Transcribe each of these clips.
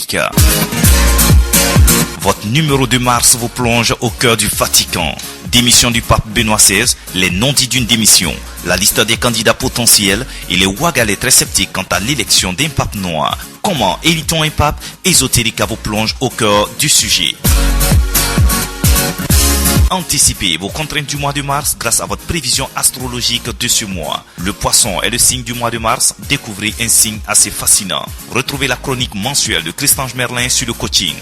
Ésotérica. Votre numéro de mars vous plonge au cœur du Vatican. Démission du pape Benoît XVI, les non-dits d'une démission, la liste des candidats potentiels et les Ouagalais très sceptiques quant à l'élection d'un pape noir. Comment élite-t-on un pape? Ésotérica vous plonge au cœur du sujet. Anticipez vos contraintes du mois de mars grâce à votre prévision astrologique de ce mois. Le poisson est le signe du mois de mars. Découvrez un signe assez fascinant. Retrouvez la chronique mensuelle de Christange Merlin sur le coaching.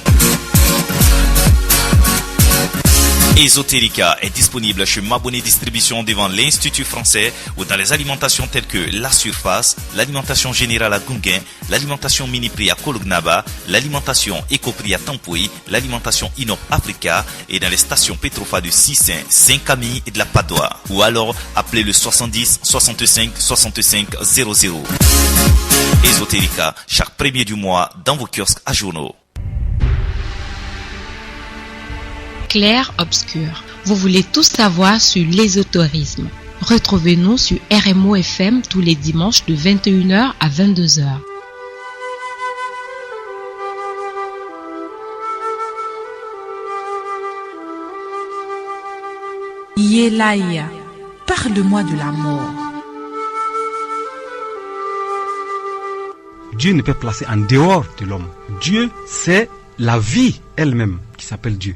Ésotérica est disponible chez Mabonné Distribution devant l'Institut français ou dans les alimentations telles que La Surface, l'alimentation générale à Gunguin, l'alimentation mini-prix à Kolognaba, l'alimentation éco-prix à Tampoui, l'alimentation Inop Africa et dans les stations Petrofa de Sissin, Saint-Camille et de la Padoie. Ou alors appelez le 70 65 65 00. Ésotérica, chaque premier du mois dans vos kiosques à journaux. Clair obscur. Vous voulez tout savoir sur l'ésotérisme. Retrouvez-nous sur RMO FM tous les dimanches de 21h à 22h. Yelaya, parle-moi de la mort. Dieu ne peut placer en dehors de l'homme. Dieu, c'est la vie elle-même qui s'appelle Dieu.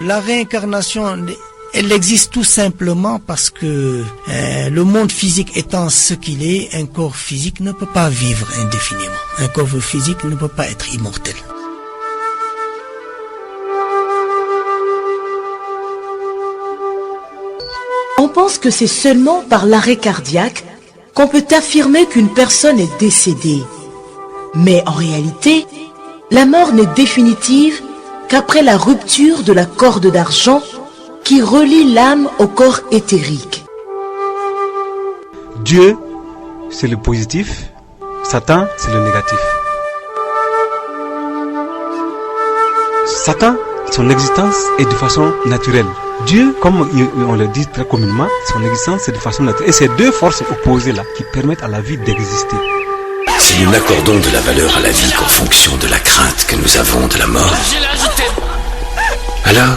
La réincarnation, elle existe tout simplement parce que le monde physique étant ce qu'il est, un corps physique ne peut pas vivre indéfiniment. Un corps physique ne peut pas être immortel. On pense que c'est seulement par l'arrêt cardiaque qu'on peut affirmer qu'une personne est décédée. Mais en réalité, la mort n'est définitive qu'après la rupture de la corde d'argent qui relie l'âme au corps éthérique. Dieu, c'est le positif, Satan, c'est le négatif. Satan, son existence est de façon naturelle. Dieu, comme on le dit très communément, son existence c'est de façon naturelle. Et c'est deux forces opposées là qui permettent à la vie d'exister. Si nous n'accordons de la valeur à la vie qu'en fonction de la crainte que nous avons de la mort, alors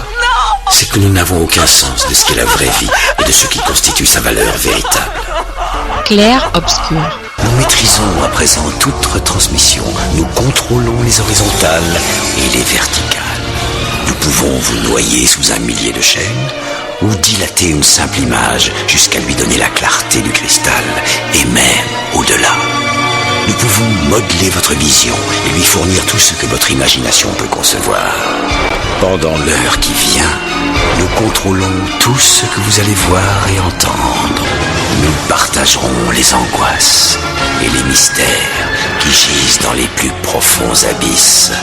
c'est que nous n'avons aucun sens de ce qu'est la vraie vie et de ce qui constitue sa valeur véritable. Clair obscur. Nous maîtrisons à présent toute retransmission. Nous contrôlons les horizontales et les verticales. Nous pouvons vous noyer sous un millier de chaînes ou dilater une simple image jusqu'à lui donner la clarté du cristal et même au-delà. Nous pouvons modeler votre vision et lui fournir tout ce que votre imagination peut concevoir. Pendant l'heure qui vient, nous contrôlons tout ce que vous allez voir et entendre. Nous partagerons les angoisses et les mystères qui gisent dans les plus profonds abysses.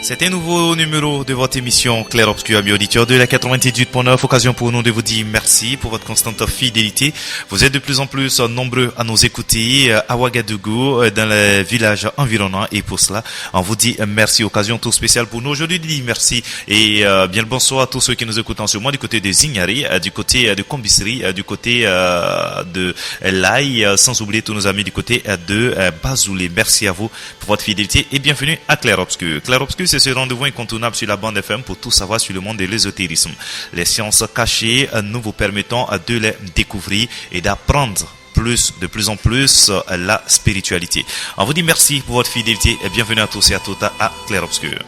C'est un nouveau numéro de votre émission Clair Obscur, amis auditeurs de la 98.9. Occasion pour nous de vous dire merci pour votre constante fidélité. Vous êtes de plus en plus nombreux à nous écouter à Ouagadougou, dans les villages environnants. Et pour cela, on vous dit merci. Occasion tout spéciale pour nous aujourd'hui de dire merci. Et bien le bonsoir à tous ceux qui nous écoutent en ce moment du côté de Zignari, du côté de Combisserie, du côté de Laï, sans oublier tous nos amis du côté de Bazoulé. Merci à vous pour votre fidélité et bienvenue à Clair Obscur. Clair Obscur, c'est ce rendez-vous incontournable sur la bande FM pour tout savoir sur le monde de l'ésotérisme. Les sciences cachées, nous vous permettons de les découvrir et d'apprendre de plus en plus la spiritualité. On vous dit merci pour votre fidélité et bienvenue à tous et à toutes à Clair Obscur.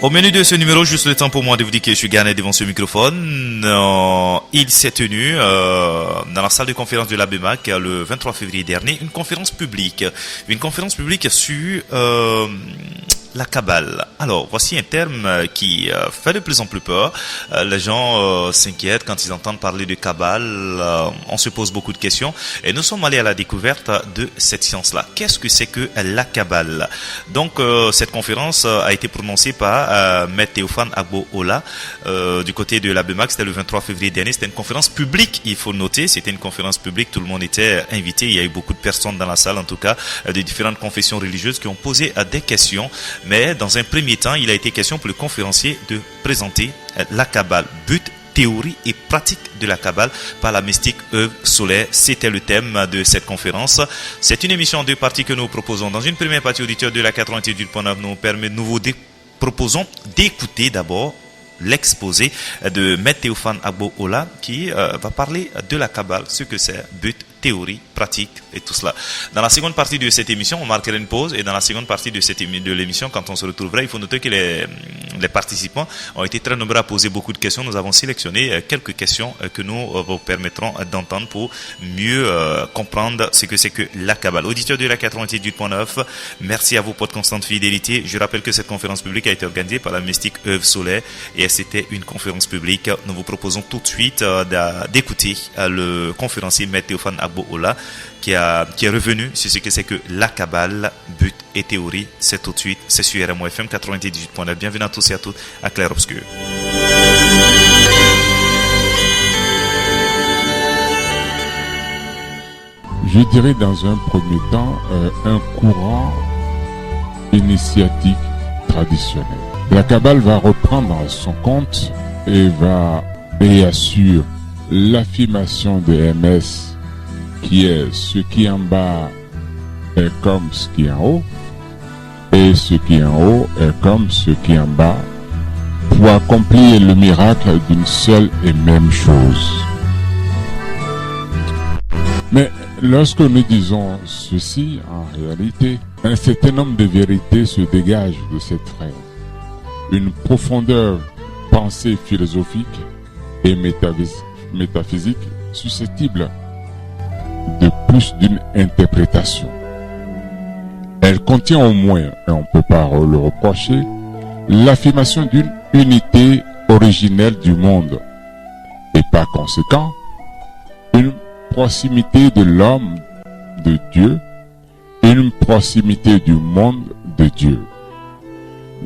Au menu de ce numéro, juste le temps pour moi de vous dire que je suis gagné devant ce microphone. Il s'est tenu dans la salle de conférence de l'ABEMAC le 23 février dernier une conférence publique sur la Kabbale. Alors, voici un terme qui fait de plus en plus peur. Les gens s'inquiètent quand ils entendent parler de Kabbale. On se pose beaucoup de questions et nous sommes allés à la découverte de cette science-là. Qu'est-ce que c'est que la Kabbale? Donc, cette conférence a été prononcée par Maître Théophane Agbo Ola du côté de l'Abemac. C'était le 23 février dernier. C'était une conférence publique, il faut noter. C'était une conférence publique. Tout le monde était invité. Il y a eu beaucoup de personnes dans la salle, en tout cas, de différentes confessions religieuses qui ont posé des questions. Mais dans un premier temps, il a été question pour le conférencier de présenter la Kabbale, but, théorie et pratique de la Kabbale par la mystique Eve Soler. C'était le thème de cette conférence. C'est une émission en deux parties que nous proposons. Dans une première partie, auditeur de la 88.9 nous proposons d'écouter d'abord l'exposé de Maître Théophane Agbo Ola qui va parler de la Kabbale, ce que c'est, but, théorie, pratique et tout cela. Dans la seconde partie de cette émission, on marquera une pause et dans la seconde partie de l'émission, quand on se retrouvera, il faut noter que les participants ont été très nombreux à poser beaucoup de questions. Nous avons sélectionné quelques questions que nous vous permettrons d'entendre pour mieux comprendre ce que c'est que la Kabbale. Auditeur de la 88.9, merci à vous pour votre constante fidélité. Je rappelle que cette conférence publique a été organisée par la mystique Eve Soler et c'était une conférence publique. Nous vous proposons tout de suite d'écouter le conférencier Maître Théophane Agbo Ola qui est revenu sur ce que c'est que la Kabbale, but et théorie. C'est tout de suite, c'est sur RMO FM 98.9. Bienvenue à tous et à toutes à Clair Obscur. Je dirais dans un premier temps un courant initiatique traditionnel. La Kabbale va reprendre son compte et assure l'affirmation de MS qui est ce qui est en bas est comme ce qui est en haut et ce qui est en haut est comme ce qui est en bas pour accomplir le miracle d'une seule et même chose. Mais lorsque nous disons ceci, en réalité, un certain nombre de vérités se dégagent de cette phrase. Une profondeur pensée philosophique et métaphysique susceptible de plus d'une interprétation. Elle contient au moins, et on ne peut pas le reprocher, l'affirmation d'une unité originelle du monde et par conséquent une proximité de l'homme de Dieu et une proximité du monde de Dieu.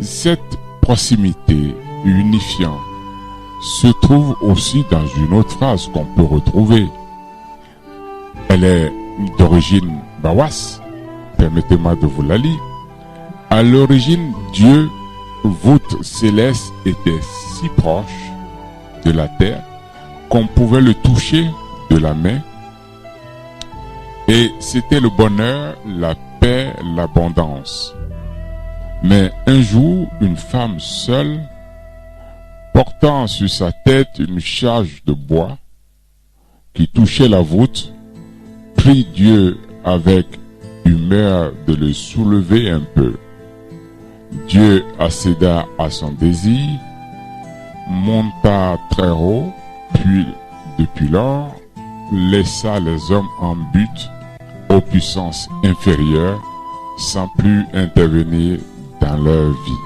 Cette proximité unifiante se trouve aussi dans une autre phrase qu'on peut retrouver. Elle est d'origine bawas, permettez-moi de vous la lire. À l'origine, Dieu, voûte céleste, était si proche de la terre qu'on pouvait le toucher de la main. Et c'était le bonheur, la paix, l'abondance. Mais un jour, une femme seule, portant sur sa tête une charge de bois qui touchait la voûte, prie Dieu avec humeur de le soulever un peu. Dieu accéda à son désir, monta très haut, puis depuis lors, laissa les hommes en butte aux puissances inférieures sans plus intervenir dans leur vie.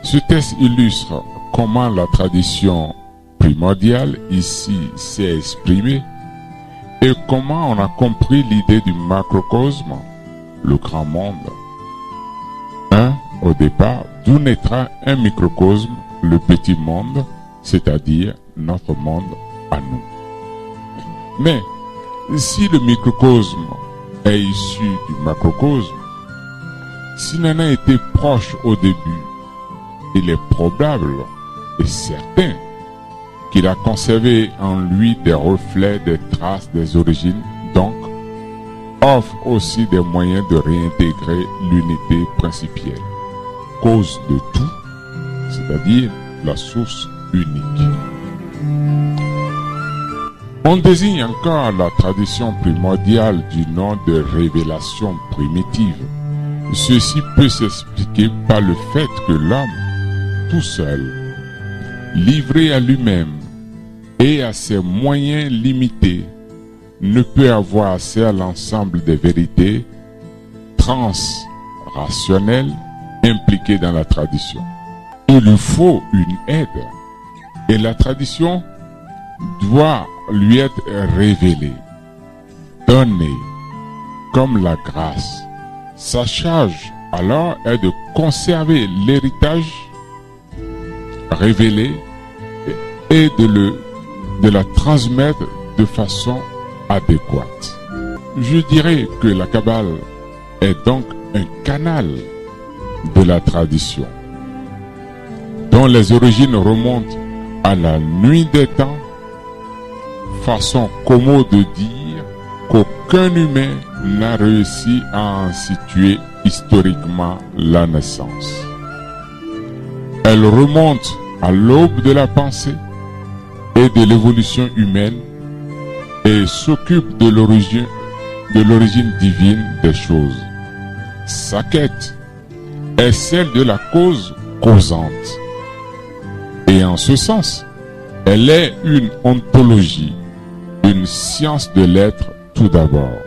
Ce texte illustre comment la tradition primordiale ici s'est exprimée et comment on a compris l'idée du macrocosme, le grand monde. Au départ, d'où naîtra un microcosme, le petit monde, c'est-à-dire notre monde à nous. Mais si le microcosme est issu du macrocosme, s'il en a été proche au début, il est probable et certain qu'il a conservé en lui des reflets, des traces des origines, donc offre aussi des moyens de réintégrer l'unité principielle, cause de tout, c'est-à-dire la source unique. On désigne encore la tradition primordiale du nom de révélation primitive. Ceci peut s'expliquer par le fait que l'homme, tout seul, livré à lui-même et à ses moyens limités, ne peut avoir accès à l'ensemble des vérités transrationnelles impliqué dans la tradition. Il lui faut une aide. Et la tradition doit lui être révélée, donnée, comme la grâce. Sa charge, alors, est de conserver l'héritage révélé et de la transmettre de façon adéquate. Je dirais que la Kabbale est donc un canal de la tradition, dont les origines remontent à la nuit des temps, façon commode de dire qu'aucun humain n'a réussi à en situer historiquement la naissance. Elle remonte à l'aube de la pensée et de l'évolution humaine et s'occupe de l'origine divine des choses. Sa quête est celle de la cause causante. Et en ce sens, elle est une ontologie, une science de l'être tout d'abord.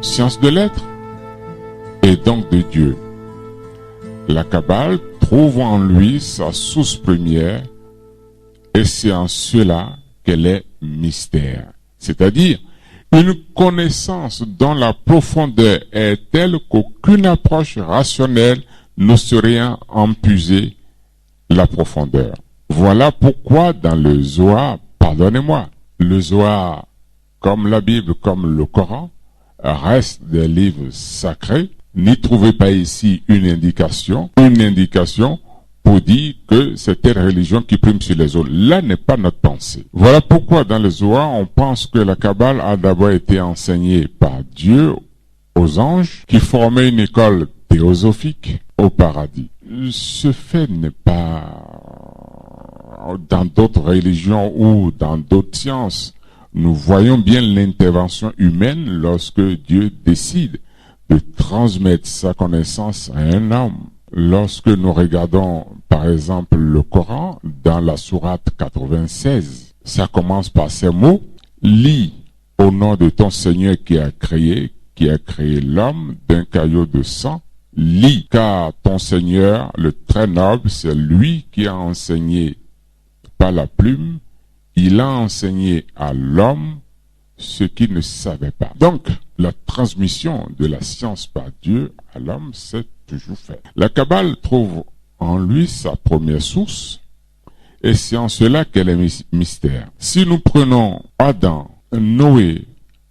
Science de l'être et donc de Dieu. La Kabbale trouve en lui sa source première et c'est en cela qu'elle est mystère. C'est-à-dire une connaissance dont la profondeur est telle qu'aucune approche rationnelle ne saurait en puiser la profondeur. Voilà pourquoi dans le Zohar, pardonnez-moi, le Zohar, comme la Bible, comme le Coran, reste des livres sacrés. N'y trouvez pas ici une indication pour dire que c'est telle religion qui prime sur les autres. Là n'est pas notre pensée. Voilà pourquoi dans le Zohar, on pense que la Kabbale a d'abord été enseignée par Dieu aux anges qui formaient une école théosophique au paradis. Ce fait n'est pas dans d'autres religions ou dans d'autres sciences. Nous voyons bien l'intervention humaine lorsque Dieu décide de transmettre sa connaissance à un homme. Lorsque nous regardons par exemple le Coran dans la sourate 96, ça commence par ces mots: lis au nom de ton Seigneur qui a créé l'homme d'un caillot de sang. Lis, car ton Seigneur, le très noble, c'est lui qui a enseigné par la plume. Il a enseigné à l'homme ce qu'il ne savait pas. Donc, la transmission de la science par Dieu à l'homme, c'est toujours fait. La Kabbale trouve en lui sa première source, et c'est en cela qu'elle est mystère. Si nous prenons Adam, Noé,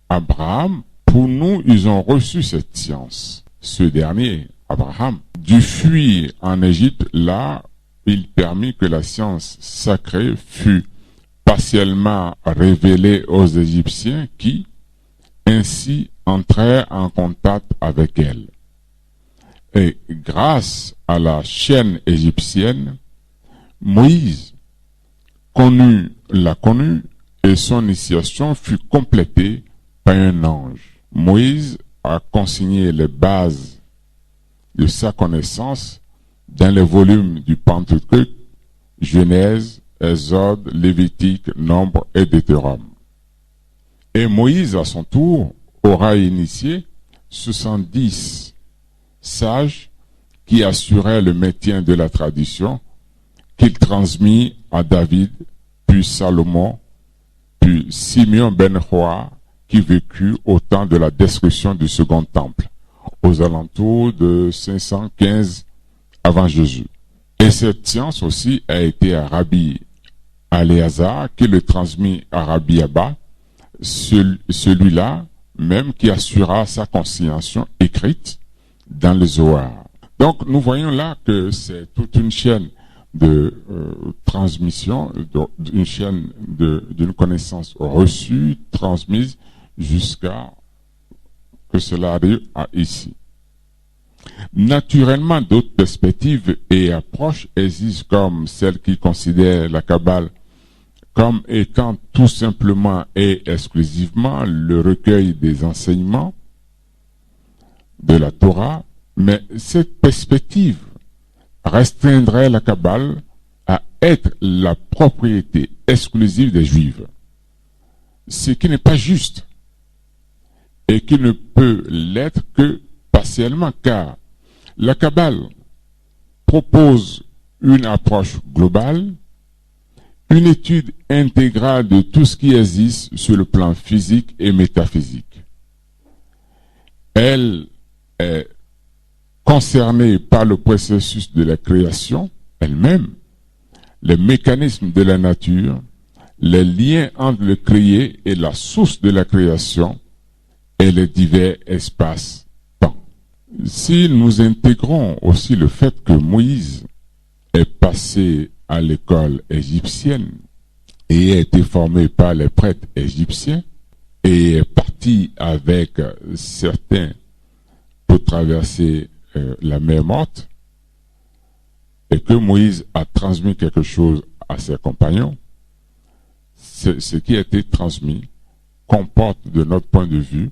Abraham, pour nous, ils ont reçu cette science. Ce dernier, Abraham, dut fuir en Égypte, là, il permit que la science sacrée fût partiellement révélée aux Égyptiens qui, ainsi, entrèrent en contact avec elle. Et grâce à la chaîne égyptienne, Moïse l'a connue et son initiation fut complétée par un ange. Moïse a consigné les bases de sa connaissance dans les volumes du Pentateuque, Genèse, Exode, Lévitique, Nombre et Deutéronome. Et Moïse, à son tour, aura initié 70 sages qui assuraient le maintien de la tradition, qu'il transmit à David, puis Salomon, puis Simeon ben Hora, qui vécut au temps de la destruction du second temple, aux alentours de 515 avant Jésus. Et cette science aussi a été à Rabbi Aléazar, qui le transmit à Rabbi Abba, celui-là même qui assura sa consignation écrite dans le Zohar. Donc nous voyons là que c'est toute une chaîne de transmission, une chaîne d'une connaissance reçue, transmise, jusqu'à que cela arrive à ici. Naturellement, d'autres perspectives et approches existent, comme celle qui considère la Kabbale comme étant tout simplement et exclusivement le recueil des enseignements de la Torah, mais cette perspective restreindrait la Kabbale à être la propriété exclusive des Juifs, ce qui n'est pas juste et qui ne peut l'être que partiellement, car la Kabbale propose une approche globale, une étude intégrale de tout ce qui existe sur le plan physique et métaphysique. Elle est concernée par le processus de la création elle-même, les mécanismes de la nature, les liens entre le créé et la source de la création et les divers espaces-temps. Si nous intégrons aussi le fait que Moïse est passé à l'école égyptienne et a été formé par les prêtres égyptiens et est parti avec certains pour traverser la mer Morte, et que Moïse a transmis quelque chose à ses compagnons, ce qui a été transmis comporte, de notre point de vue,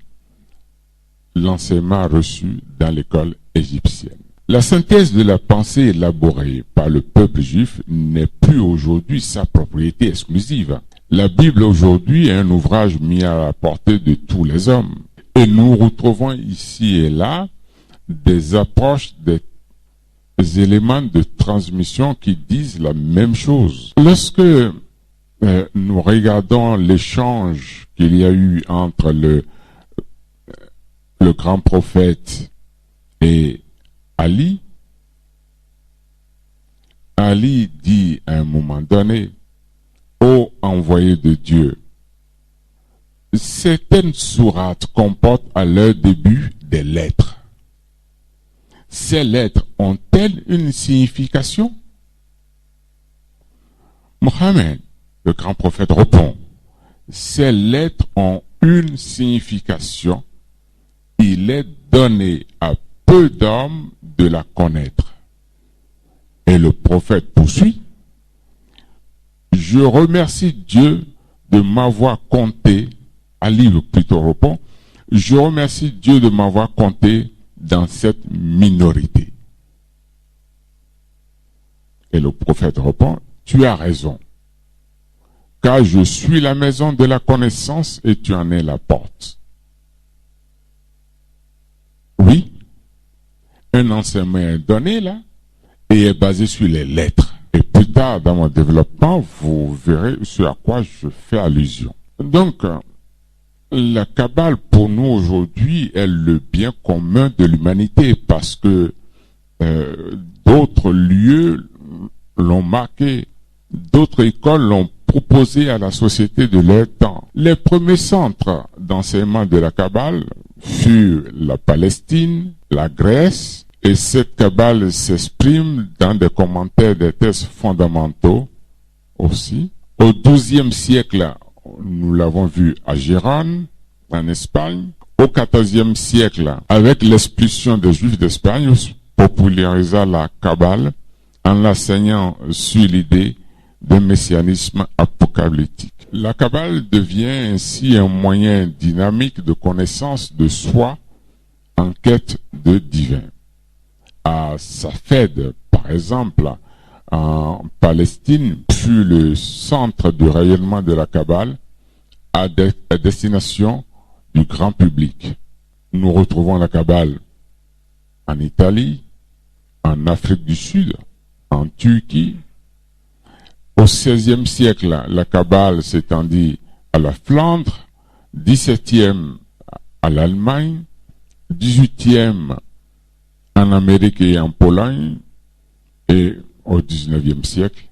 l'enseignement reçu dans l'école égyptienne. La synthèse de la pensée élaborée par le peuple juif n'est plus aujourd'hui sa propriété exclusive. La Bible aujourd'hui est un ouvrage mis à la portée de tous les hommes. Et nous retrouvons ici et là des approches, des éléments de transmission qui disent la même chose. Lorsque nous regardons l'échange qu'il y a eu entre le grand prophète et Ali dit à un moment donné, ô envoyé de Dieu, certaines sourates comportent à leur début des lettres. Ces lettres ont-elles une signification? Mohammed, le grand prophète, répond, ces lettres ont une signification. Il est donné à peu d'hommes de la connaître. Et le prophète poursuit, je remercie Dieu de m'avoir compté, Ali plutôt répond, je remercie Dieu de m'avoir compté dans cette minorité. Et le prophète répond, tu as raison, car je suis la maison de la connaissance et tu en es la porte. Oui, un enseignement est donné là et est basé sur les lettres. Et plus tard dans mon développement, vous verrez ce à quoi je fais allusion. Donc, la Kabbale pour nous aujourd'hui est le bien commun de l'humanité parce que d'autres lieux l'ont marqué, d'autres écoles l'ont proposé à la société de leur temps. Les premiers centres d'enseignement de la Kabbale furent la Palestine, la Grèce, et cette Kabbale s'exprime dans des commentaires des textes fondamentaux aussi. Au XIIe siècle, nous l'avons vu à Gérone, en Espagne. Au XIVe siècle, avec l'expulsion des Juifs d'Espagne, popularisant la Kabbale en l'enseignant sur l'idée d'un messianisme apocalyptique. La Kabbale devient ainsi un moyen dynamique de connaissance de soi en quête de divin. À Safed, par exemple, en Palestine, fut le centre de rayonnement de la Kabbale à destination du grand public. Nous retrouvons la Kabbale en Italie, en Afrique du Sud, en Turquie. Au XVIe siècle, la Kabbale s'étendit à la Flandre, XVIIe à l'Allemagne, XVIIIe en Amérique et en Pologne, et au XIXe siècle,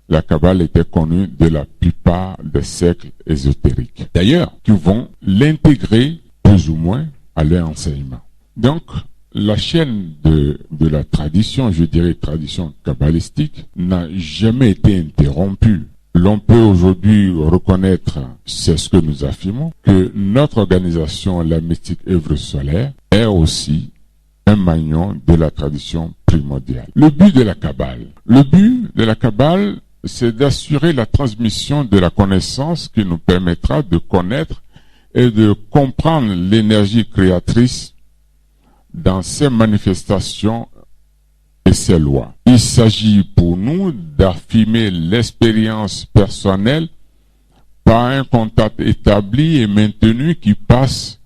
la Kabbale était connue de la plupart des cercles ésotériques. D'ailleurs, qui vont l'intégrer plus ou moins à leur enseignement. Donc, la chaîne de la tradition, je dirais tradition kabbalistique, n'a jamais été interrompue. L'on peut aujourd'hui reconnaître, c'est ce que nous affirmons, que notre organisation, la mystique œuvre solaire, est aussi un maillon de la tradition primordiale. Le but de la Kabbale, c'est d'assurer la transmission de la connaissance qui nous permettra de connaître et de comprendre l'énergie créatrice dans ses manifestations et ses lois. Il s'agit pour nous d'affirmer l'expérience personnelle par un contact établi et maintenu qui passe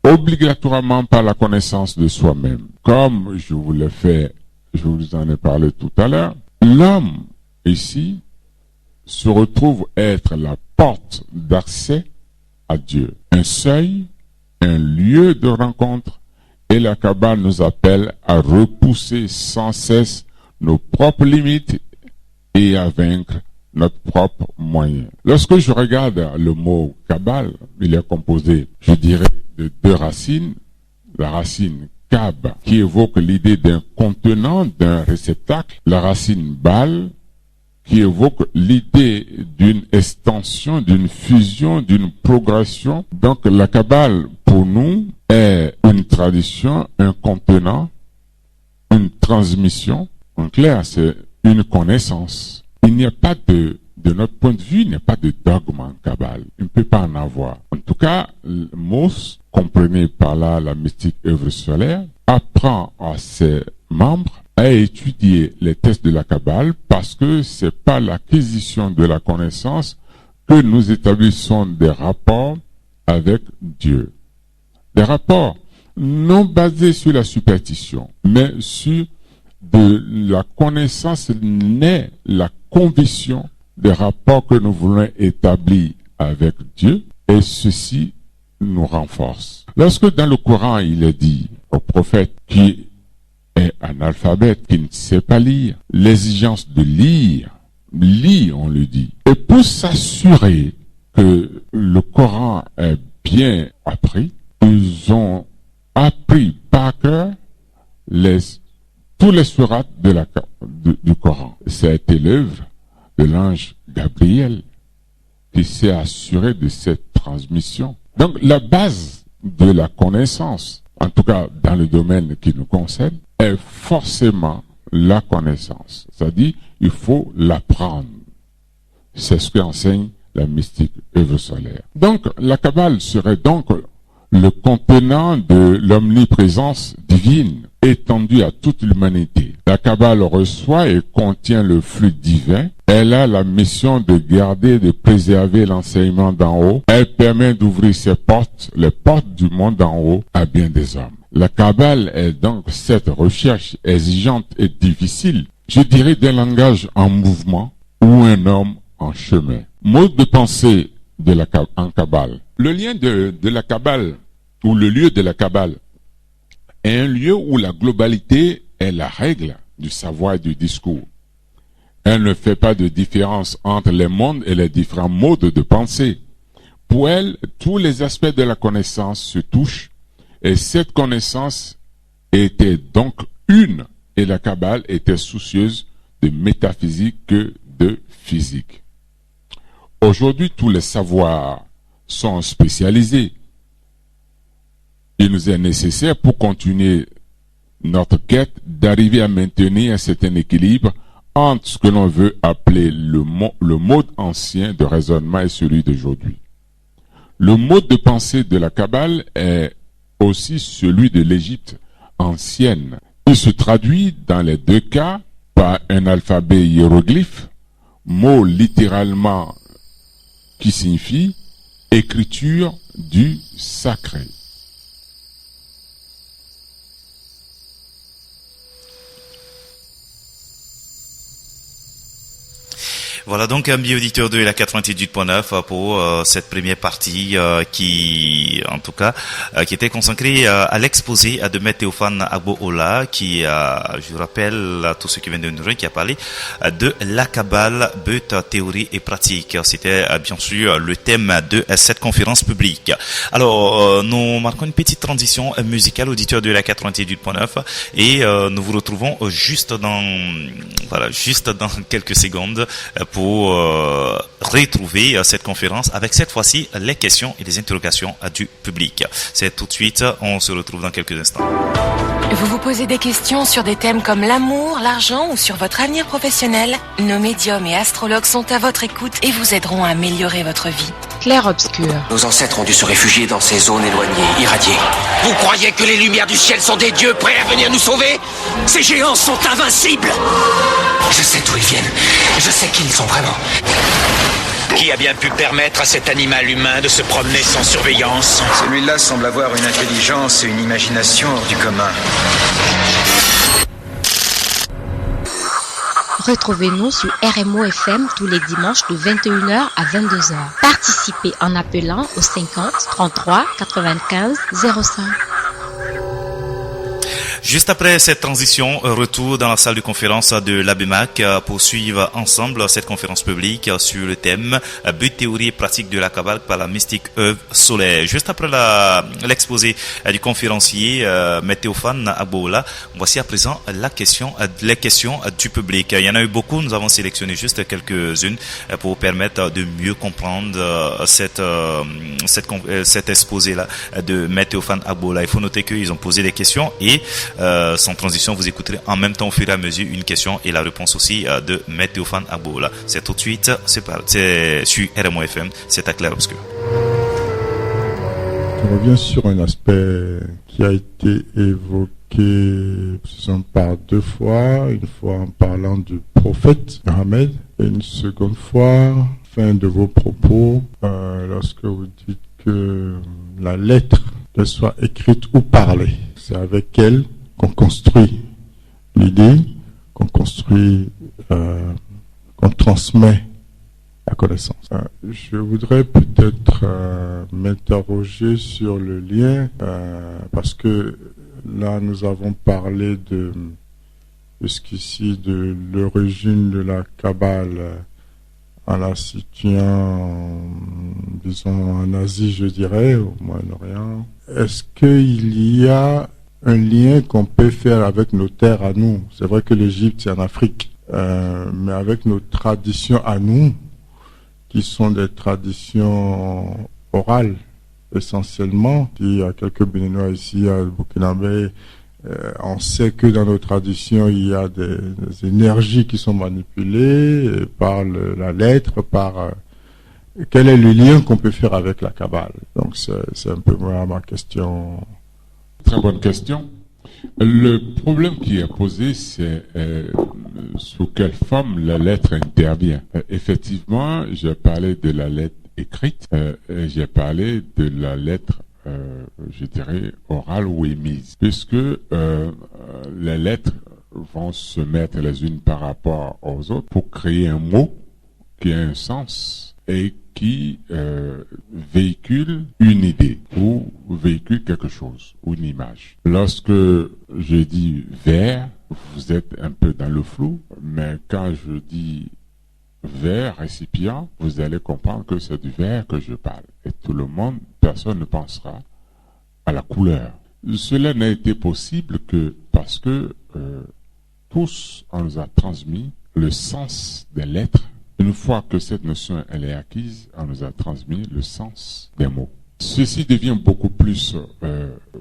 obligatoirement par la connaissance de soi-même. Comme je vous l'ai fait je vous en ai parlé tout à l'heure, l'homme, ici, se retrouve être la porte d'accès à Dieu. Un seuil, un lieu de rencontre, et la Kabbale nous appelle à repousser sans cesse nos propres limites et à vaincre notre propre moyen. Lorsque je regarde le mot Kabbale, il est composé, je dirais, de deux racines. La racine Kab, qui évoque l'idée d'un contenant, d'un réceptacle. La racine Bal, qui évoque l'idée d'une extension, d'une fusion, d'une progression. Donc la Kabbale, pour nous, est une tradition, un contenant, une transmission. En clair, c'est une connaissance. Il n'y a pas de notre point de vue, il n'y a pas de dogme en Kabbale. Il ne peut pas en avoir. En tout cas, Mos, comprenez par là la mystique œuvre solaire, apprend à ses membres à étudier les textes de la Kabbale parce que c'est par l'acquisition de la connaissance que nous établissons des rapports avec Dieu. Des rapports non basés sur la superstition, mais sur de la connaissance naît la conviction des rapports que nous voulons établir avec Dieu, et ceci nous renforce. Lorsque dans le Coran il est dit au prophète qui est analphabète, qui ne sait pas lire, l'exigence de lire, lis on lui dit. Et pour s'assurer que le Coran est bien appris, ils ont appris par cœur tous les sourates du Coran. Ça a été l'œuvre de l'ange Gabriel qui s'est assuré de cette transmission. Donc la base de la connaissance, en tout cas dans le domaine qui nous concerne, est forcément la connaissance. C'est-à-dire, il faut l'apprendre. C'est ce qu'enseigne la mystique œuvre solaire. Donc la Kabbale serait donc le contenant de l'omniprésence divine étendue à toute l'humanité. La Kabbale reçoit et contient le flux divin. Elle a la mission de garder, de préserver l'enseignement d'en haut. Elle permet d'ouvrir ses portes, les portes du monde d'en haut, à bien des hommes. La Kabbale est donc cette recherche exigeante et difficile, je dirais d'un langage en mouvement ou un homme en chemin. Mode de pensée en Kabbale. Le lien de la Kabbale, ou le lieu de la Kabbale, est un lieu où la globalité est la règle du savoir et du discours. Elle ne fait pas de différence entre les mondes et les différents modes de pensée. Pour elle, tous les aspects de la connaissance se touchent, et cette connaissance était donc une, et la Kabbale était soucieuse de métaphysique que de physique. Aujourd'hui, tous les savoirs sont spécialisés. Il nous est nécessaire, pour continuer notre quête, d'arriver à maintenir un certain équilibre entre ce que l'on veut appeler le mode ancien de raisonnement et celui d'aujourd'hui. Le mode de pensée de la Kabbale est aussi celui de l'Égypte ancienne. Il se traduit dans les deux cas par un alphabet hiéroglyphe, mot littéralement qui signifie écriture du sacré. Voilà donc un auditeur de la 98.9 pour cette première partie qui, en tout cas, qui était consacrée à l'exposé de Maître Théophane Agbo-Ola, qui, je vous rappelle à tous ceux qui viennent de nous rejoindre, qui a parlé de la Kabbale, but, théorie et pratique. C'était bien sûr le thème de cette conférence publique. Alors, nous marquons une petite transition musicale, auditeur de la 98.9, et nous vous retrouvons juste dans quelques secondes pour retrouver cette conférence avec cette fois-ci les questions et les interrogations du public. C'est tout de suite, on se retrouve dans quelques instants. Vous vous posez des questions sur des thèmes comme l'amour, l'argent ou sur votre avenir professionnel? Nos médiums et astrologues sont à votre écoute et vous aideront à améliorer votre vie. Clair-obscur. Nos ancêtres ont dû se réfugier dans ces zones éloignées, irradiées. Vous croyez que les lumières du ciel sont des dieux prêts à venir nous sauver? Ces géants sont invincibles! Je sais d'où ils viennent. Je sais qui ils sont vraiment. Qui a bien pu permettre à cet animal humain de se promener sans surveillance? Celui-là semble avoir une intelligence et une imagination hors du commun. Retrouvez-nous sur RMO FM tous les dimanches de 21h à 22h. Participez en appelant au 50 33 95 05. Juste après cette transition, retour dans la salle de conférence de l'ABEMAC pour suivre ensemble cette conférence publique sur le thème but, théorie et pratique de la Kabbale par la mystique œuvre solaire. Juste après l'exposé du conférencier Théophane Agbola, voici à présent les questions du public. Il y en a eu beaucoup, nous avons sélectionné juste quelques-unes pour permettre de mieux comprendre cet exposé-là de Théophane Agbola. Il faut noter qu'ils ont posé des questions et sans transition, vous écouterez en même temps au fur et à mesure une question et la réponse aussi de Théophane Agbola. C'est tout de suite, c'est sur RMO FM, c'est à Clair Obscur. Je reviens sur un aspect qui a été évoqué par deux fois, une fois en parlant du prophète Mohammed et une seconde fois, fin de vos propos, lorsque vous dites que la lettre, qu'elle soit écrite ou parlée, c'est avec elle qu'on construit l'idée, qu'on construit, qu'on transmet la connaissance. Je voudrais peut-être m'interroger sur le lien, parce que là nous avons parlé jusqu'ici de l'origine de la Kabbale en la situant, disons, en Asie, je dirais, au Moyen-Orient. Est-ce qu'il y a un lien qu'on peut faire avec nos terres à nous? C'est vrai que l'Égypte, c'est en Afrique, mais avec nos traditions à nous, qui sont des traditions orales, essentiellement. Il y a quelques Béninois ici, à Burkinabé, on sait que dans nos traditions, il y a des énergies qui sont manipulées par la lettre, par... Quel est le lien qu'on peut faire avec la Kabbale? Donc c'est un peu ma question. Très bonne question. Le problème qui est posé, c'est sous quelle forme la lettre intervient. Effectivement, j'ai parlé de la lettre écrite, j'ai parlé de la lettre, je dirais, orale ou émise, puisque les lettres vont se mettre les unes par rapport aux autres pour créer un mot qui a un sens et qui véhicule une idée ou véhicule quelque chose ou une image. Lorsque je dis verre, vous êtes un peu dans le flou, mais quand je dis verre, récipient, vous allez comprendre que c'est du verre que je parle. Et tout le monde, personne ne pensera à la couleur. Cela n'a été possible que parce que tous, on nous a transmis le sens des lettres. Une fois que cette notion elle est acquise, on nous a transmis le sens des mots. Ceci devient beaucoup plus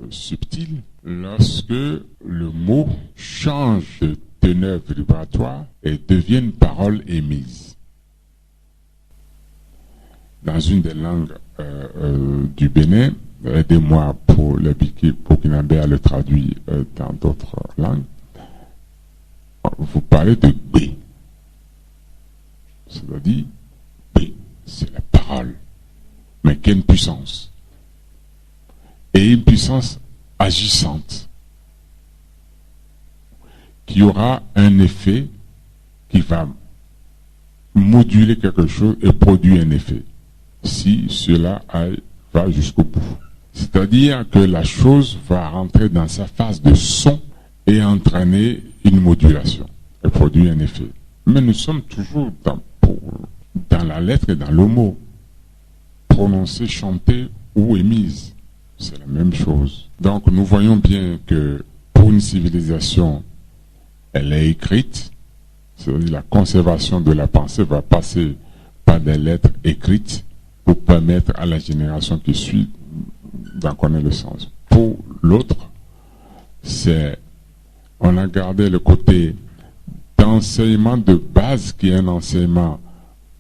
subtil lorsque le mot change de teneur vibratoire et devient une parole émise. Dans une des langues du Bénin, aidez-moi pour le burkinabé à le traduire dans d'autres langues, vous parlez de B. C'est-à-dire, B, c'est la parole, mais qui a une puissance. Et une puissance agissante, qui aura un effet qui va moduler quelque chose et produire un effet, si cela va jusqu'au bout. C'est-à-dire que la chose va rentrer dans sa phase de son et entraîner une modulation et produire un effet. Mais nous sommes toujours dans la lettre et dans le mot. Prononcé, chanté ou émise, c'est la même chose. Donc nous voyons bien que pour une civilisation, elle est écrite, c'est-à-dire la conservation de la pensée va passer par des lettres écrites pour permettre à la génération qui suit d'en connaître le sens. Pour l'autre, on a gardé le côté d'enseignement de base qui est un enseignement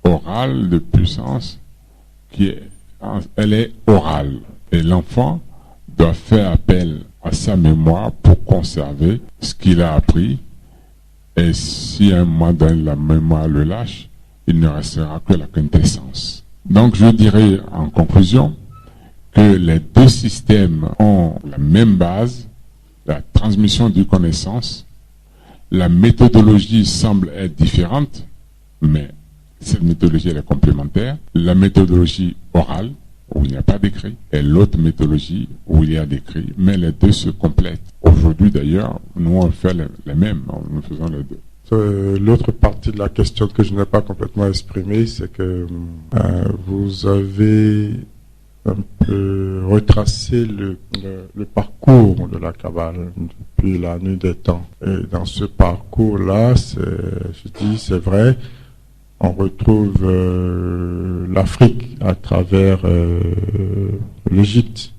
oral de puissance, elle est orale. Et l'enfant doit faire appel à sa mémoire pour conserver ce qu'il a appris. Et si à un moment donné la mémoire le lâche, il ne restera que la quintessence. Donc je dirais en conclusion que les deux systèmes ont la même base, la transmission de connaissances, La méthodologie semble être différente, mais cette méthodologie elle est complémentaire. La méthodologie orale, où il n'y a pas d'écrit, et l'autre méthodologie où il y a d'écrit, mais les deux se complètent. Aujourd'hui d'ailleurs, nous on fait les mêmes, nous faisons les deux. L'autre partie de la question que je n'ai pas complètement exprimée, c'est que vous avez un peu retracé le parcours de la Kabbale depuis la nuit des temps. Et dans ce parcours-là, c'est vrai, on retrouve l'Afrique à travers l'Égypte.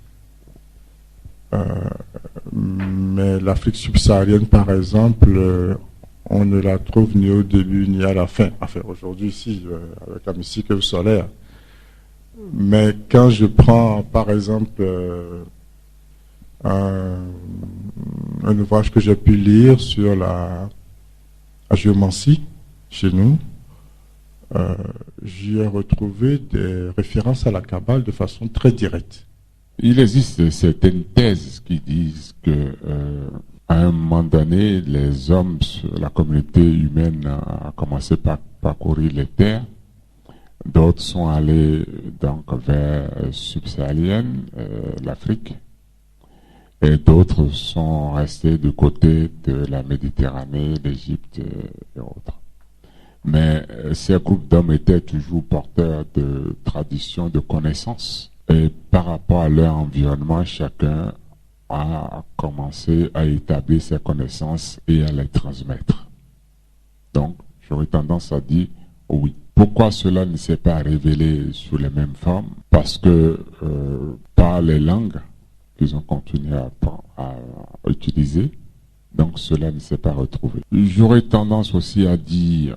Mais l'Afrique subsaharienne, par exemple, on ne la trouve ni au début ni à la fin. Enfin, aujourd'hui, ici, avec la mystique solaire. Mais quand je prends, par exemple, un ouvrage que j'ai pu lire sur la géomancie chez nous, j'y ai retrouvé des références à la Kabbale de façon très directe. Il existe certaines thèses qui disent que à un moment donné, les hommes, la communauté humaine a commencé par parcourir les terres. D'autres sont allés donc vers subsaharienne, l'Afrique, et d'autres sont restés du côté de la Méditerranée, l'Égypte et autres. Mais ces groupes d'hommes étaient toujours porteurs de traditions, de connaissances. Et par rapport à leur environnement, chacun a commencé à établir ses connaissances et à les transmettre. Donc, j'aurais tendance à dire oui. Pourquoi cela ne s'est pas révélé sous les mêmes formes? Parce que par les langues qu'ils ont continué à utiliser, donc cela ne s'est pas retrouvé. J'aurais tendance aussi à dire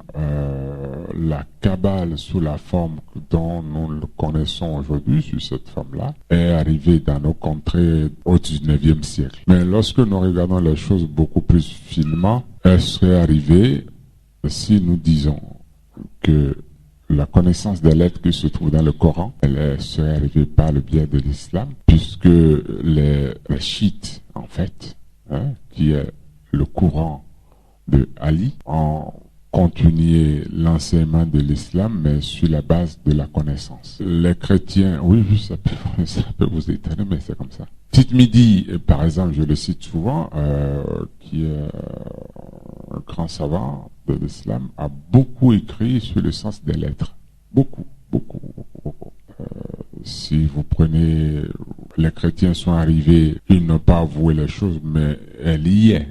la Kabbale sous la forme dont nous le connaissons aujourd'hui, sous cette forme-là, est arrivée dans nos contrées au 19e siècle. Mais lorsque nous regardons les choses beaucoup plus finement, elle serait arrivée si nous disons que la connaissance des lettres qui se trouvent dans le Coran, elle serait arrivée par le biais de l'islam, puisque les chiites, en fait, qui est le courant de Ali, ont continué l'enseignement de l'islam, mais sur la base de la connaissance. Les chrétiens, oui, ça peut vous étonner, mais c'est comme ça. Tite Midi, par exemple, je le cite souvent, qui est un grand savant de l'islam, a beaucoup écrit sur le sens des lettres. Beaucoup. Si vous prenez, les chrétiens sont arrivés, ils n'ont pas avoué les choses, mais elle y est.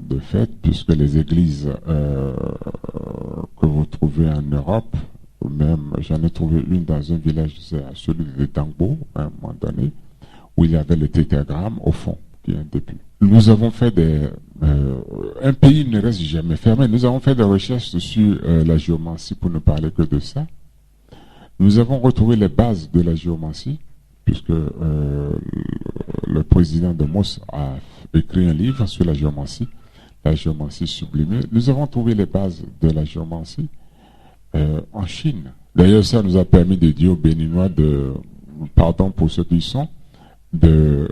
De fait, puisque les églises que vous trouvez en Europe, même j'en ai trouvé une dans un village, celui de Tangbo, à un moment donné, où il y avait le tétragramme au fond, qui est un début. Nous avons fait un pays ne reste jamais fermé. Nous avons fait des recherches sur la géomancie pour ne parler que de ça. Nous avons retrouvé les bases de la géomancie, puisque le président de Mos a écrit un livre sur la géomancie sublimée. Nous avons trouvé les bases de la géomancie en Chine. D'ailleurs, ça nous a permis de dire aux Béninois pardon pour ceux qui sont, de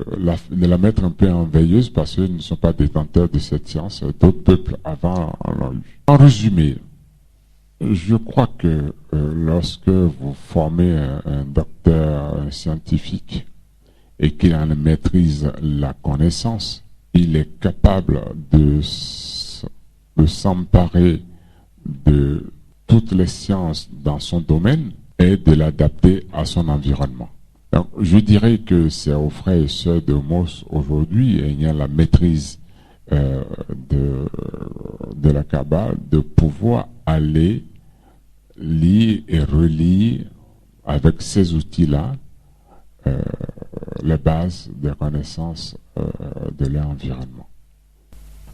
la mettre un peu en veilleuse parce qu'ils ne sont pas détenteurs de cette science. D'autres peuples avant l'ont eu. En résumé, je crois que lorsque vous formez un docteur, un scientifique, et qu'il en maîtrise la connaissance, il est capable de s'emparer de toutes les sciences dans son domaine et de l'adapter à son environnement. Donc, je dirais que c'est aux frères et sœurs de Mos aujourd'hui, ayant la maîtrise de la Kabbale, de pouvoir aller lire et relire avec ces outils-là les bases des connaissances de leur environnement.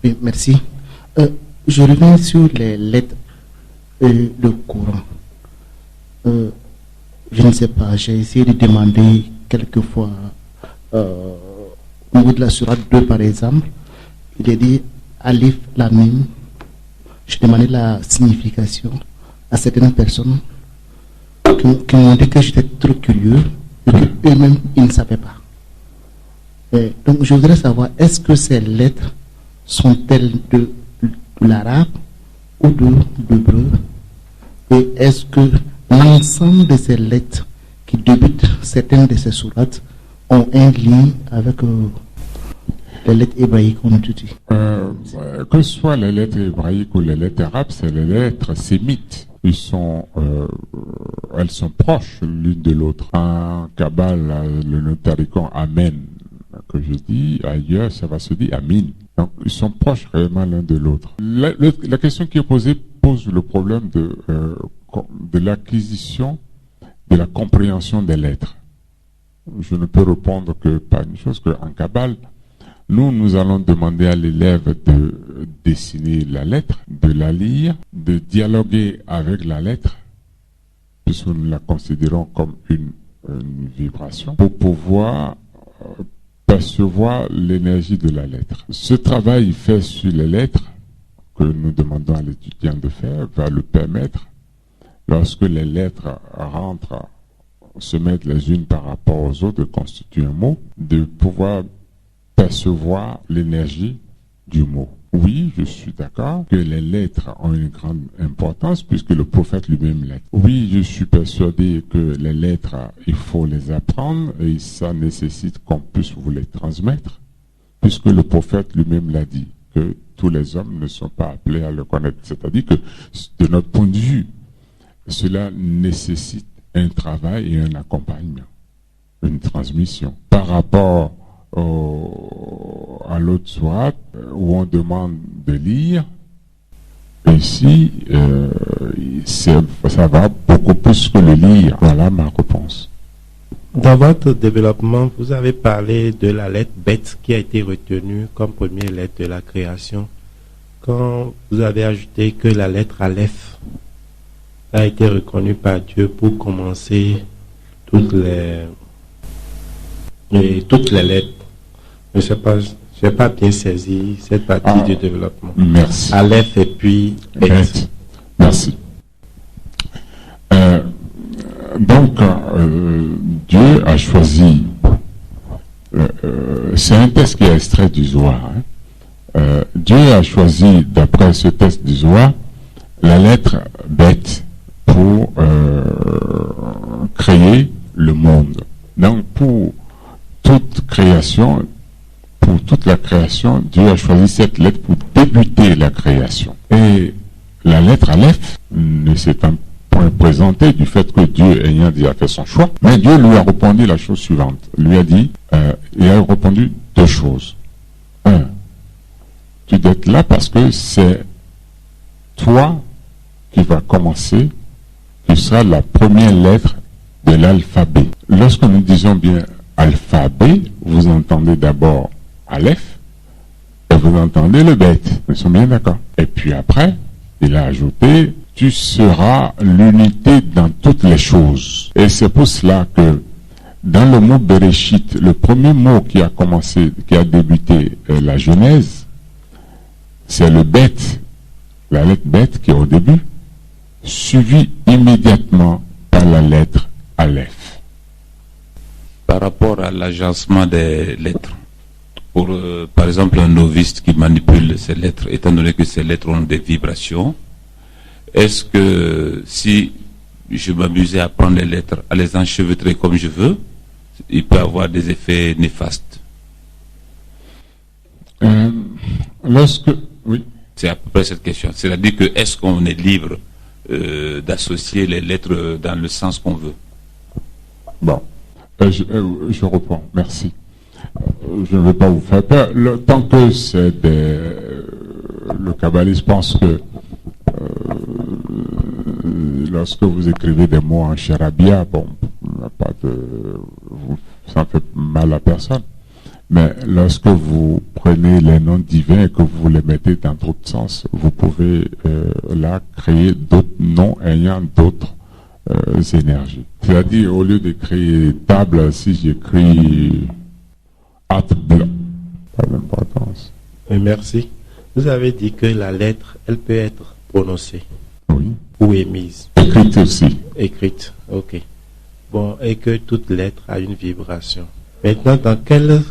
Oui, merci. Je reviens sur les lettres et le Coran. Je ne sais pas, j'ai essayé de demander quelquefois au niveau de la Sourate 2 par exemple, il est dit Alif Lamim. Je demandais la signification à certaines personnes qui m'ont dit que j'étais trop curieux et qu'eux-mêmes ils ne savaient pas. Et donc je voudrais savoir, est-ce que ces lettres sont-elles de l'arabe ou de l'hébreu? Et est-ce que l'ensemble de ces lettres qui débutent certaines de ces sourates ont un lien avec les lettres hébraïques, on dit? Que ce soit les lettres hébraïques ou les lettres arabes, c'est les lettres sémites. Elles sont proches l'une de l'autre. En Kabbale, le notaricon Amen, que je dis, ailleurs, ça va se dire Amin. Donc, ils sont proches réellement l'un de l'autre. La question qui est posée pose le problème de l'acquisition, de la compréhension des lettres. Je ne peux répondre que par une chose, qu'en Kabbale, nous allons demander à l'élève de dessiner la lettre, de la lire, de dialoguer avec la lettre, puisque nous la considérons comme une vibration, pour pouvoir percevoir l'énergie de la lettre. Ce travail fait sur les lettres, que nous demandons à l'étudiant de faire, va le permettre, lorsque les lettres rentrent, se mettent les unes par rapport aux autres, constituent un mot, de pouvoir percevoir l'énergie du mot. Oui, je suis d'accord que les lettres ont une grande importance puisque le prophète lui-même l'a dit. Oui, je suis persuadé que les lettres, il faut les apprendre et ça nécessite qu'on puisse vous les transmettre puisque le prophète lui-même l'a dit que tous les hommes ne sont pas appelés à le connaître. C'est-à-dire que de notre point de vue, cela nécessite un travail et un accompagnement, une transmission. Par rapport à l'autre sourate où on demande de lire, ici ça va beaucoup plus que le lire. Voilà ma réponse. Dans votre développement, vous avez parlé de la lettre bête qui a été retenue comme première lettre de la création. Quand vous avez ajouté que la lettre Aleph a été reconnue par Dieu pour commencer toutes les lettres. Je ne sais pas, je n'ai pas bien saisi cette partie du développement. Merci. Aleph et puis bête. Merci. Donc, Dieu a choisi, c'est un texte qui est extrait du Zohar. Dieu a choisi, d'après ce texte du Zohar, la lettre bête pour créer le monde. Donc, pour toute création, pour toute la création, Dieu a choisi cette lettre pour débuter la création. Et la lettre Aleph ne s'est pas présenté du fait que Dieu ayant déjà fait son choix, mais Dieu lui a répondu la chose suivante. Lui a dit, il a répondu deux choses. Un, tu dois être là parce que c'est toi qui vas commencer, qui sera la première lettre de l'alphabet. Lorsque nous disons bien alphabet, vous entendez d'abord Aleph, et vous entendez le bête. Nous sommes bien d'accord. Et puis après, il a ajouté, tu seras l'unité dans toutes les choses. Et c'est pour cela que dans le mot Bereshit, le premier mot qui a commencé, qui a débuté la Genèse, c'est le bête, la lettre bête qui est au début, suivi immédiatement par la lettre Aleph. Par rapport à l'agencement des lettres, pour par exemple un novice qui manipule ces lettres, étant donné que ces lettres ont des vibrations, est-ce que si je m'amusais à prendre les lettres, à les enchevêtrer comme je veux, il peut avoir des effets néfastes? Oui. C'est à peu près cette question. C'est-à-dire que est-ce qu'on est libre d'associer les lettres dans le sens qu'on veut? Bon, je reprends, merci. Je ne vais pas vous faire peur. Tant que c'est le kabbaliste pense que lorsque vous écrivez des mots en charabia, bon, ça ne fait mal à personne. Mais lorsque vous prenez les noms divins et que vous les mettez dans d'autres sens, vous pouvez là créer d'autres noms ayant d'autres énergies. C'est-à-dire, au lieu d'écrire table, si j'écris blanc, pas d'importance. Merci. Vous avez dit que la lettre, elle peut être prononcée. Oui. Ou émise. Écrite aussi. Écrite, ok. Bon, et que toute lettre a une vibration. Maintenant, dans quel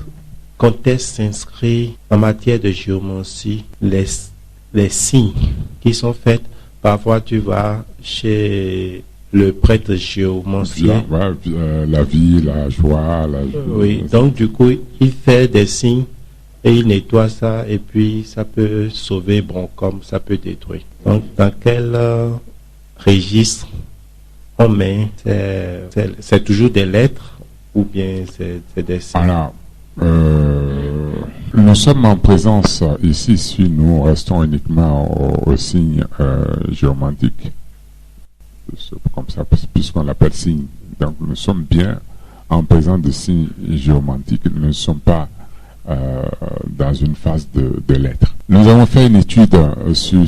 contexte s'inscrit en matière de géomancie les signes qui sont faits. Parfois, tu vas chez le prêtre géomancien. La vie, la joie. Oui, donc du coup, il fait des signes et il nettoie ça et puis ça peut sauver, bon, comme ça peut détruire. Donc, dans quel registre on met? C'est toujours des lettres ou bien c'est des signes? Alors, nous sommes en présence ici, si nous restons uniquement au signe géomantique, comme ça, puisqu'on l'appelle signe. Donc nous sommes bien en présence de signes géomantiques. Nous ne sommes pas dans une phase de lettres. Nous avons fait une étude sur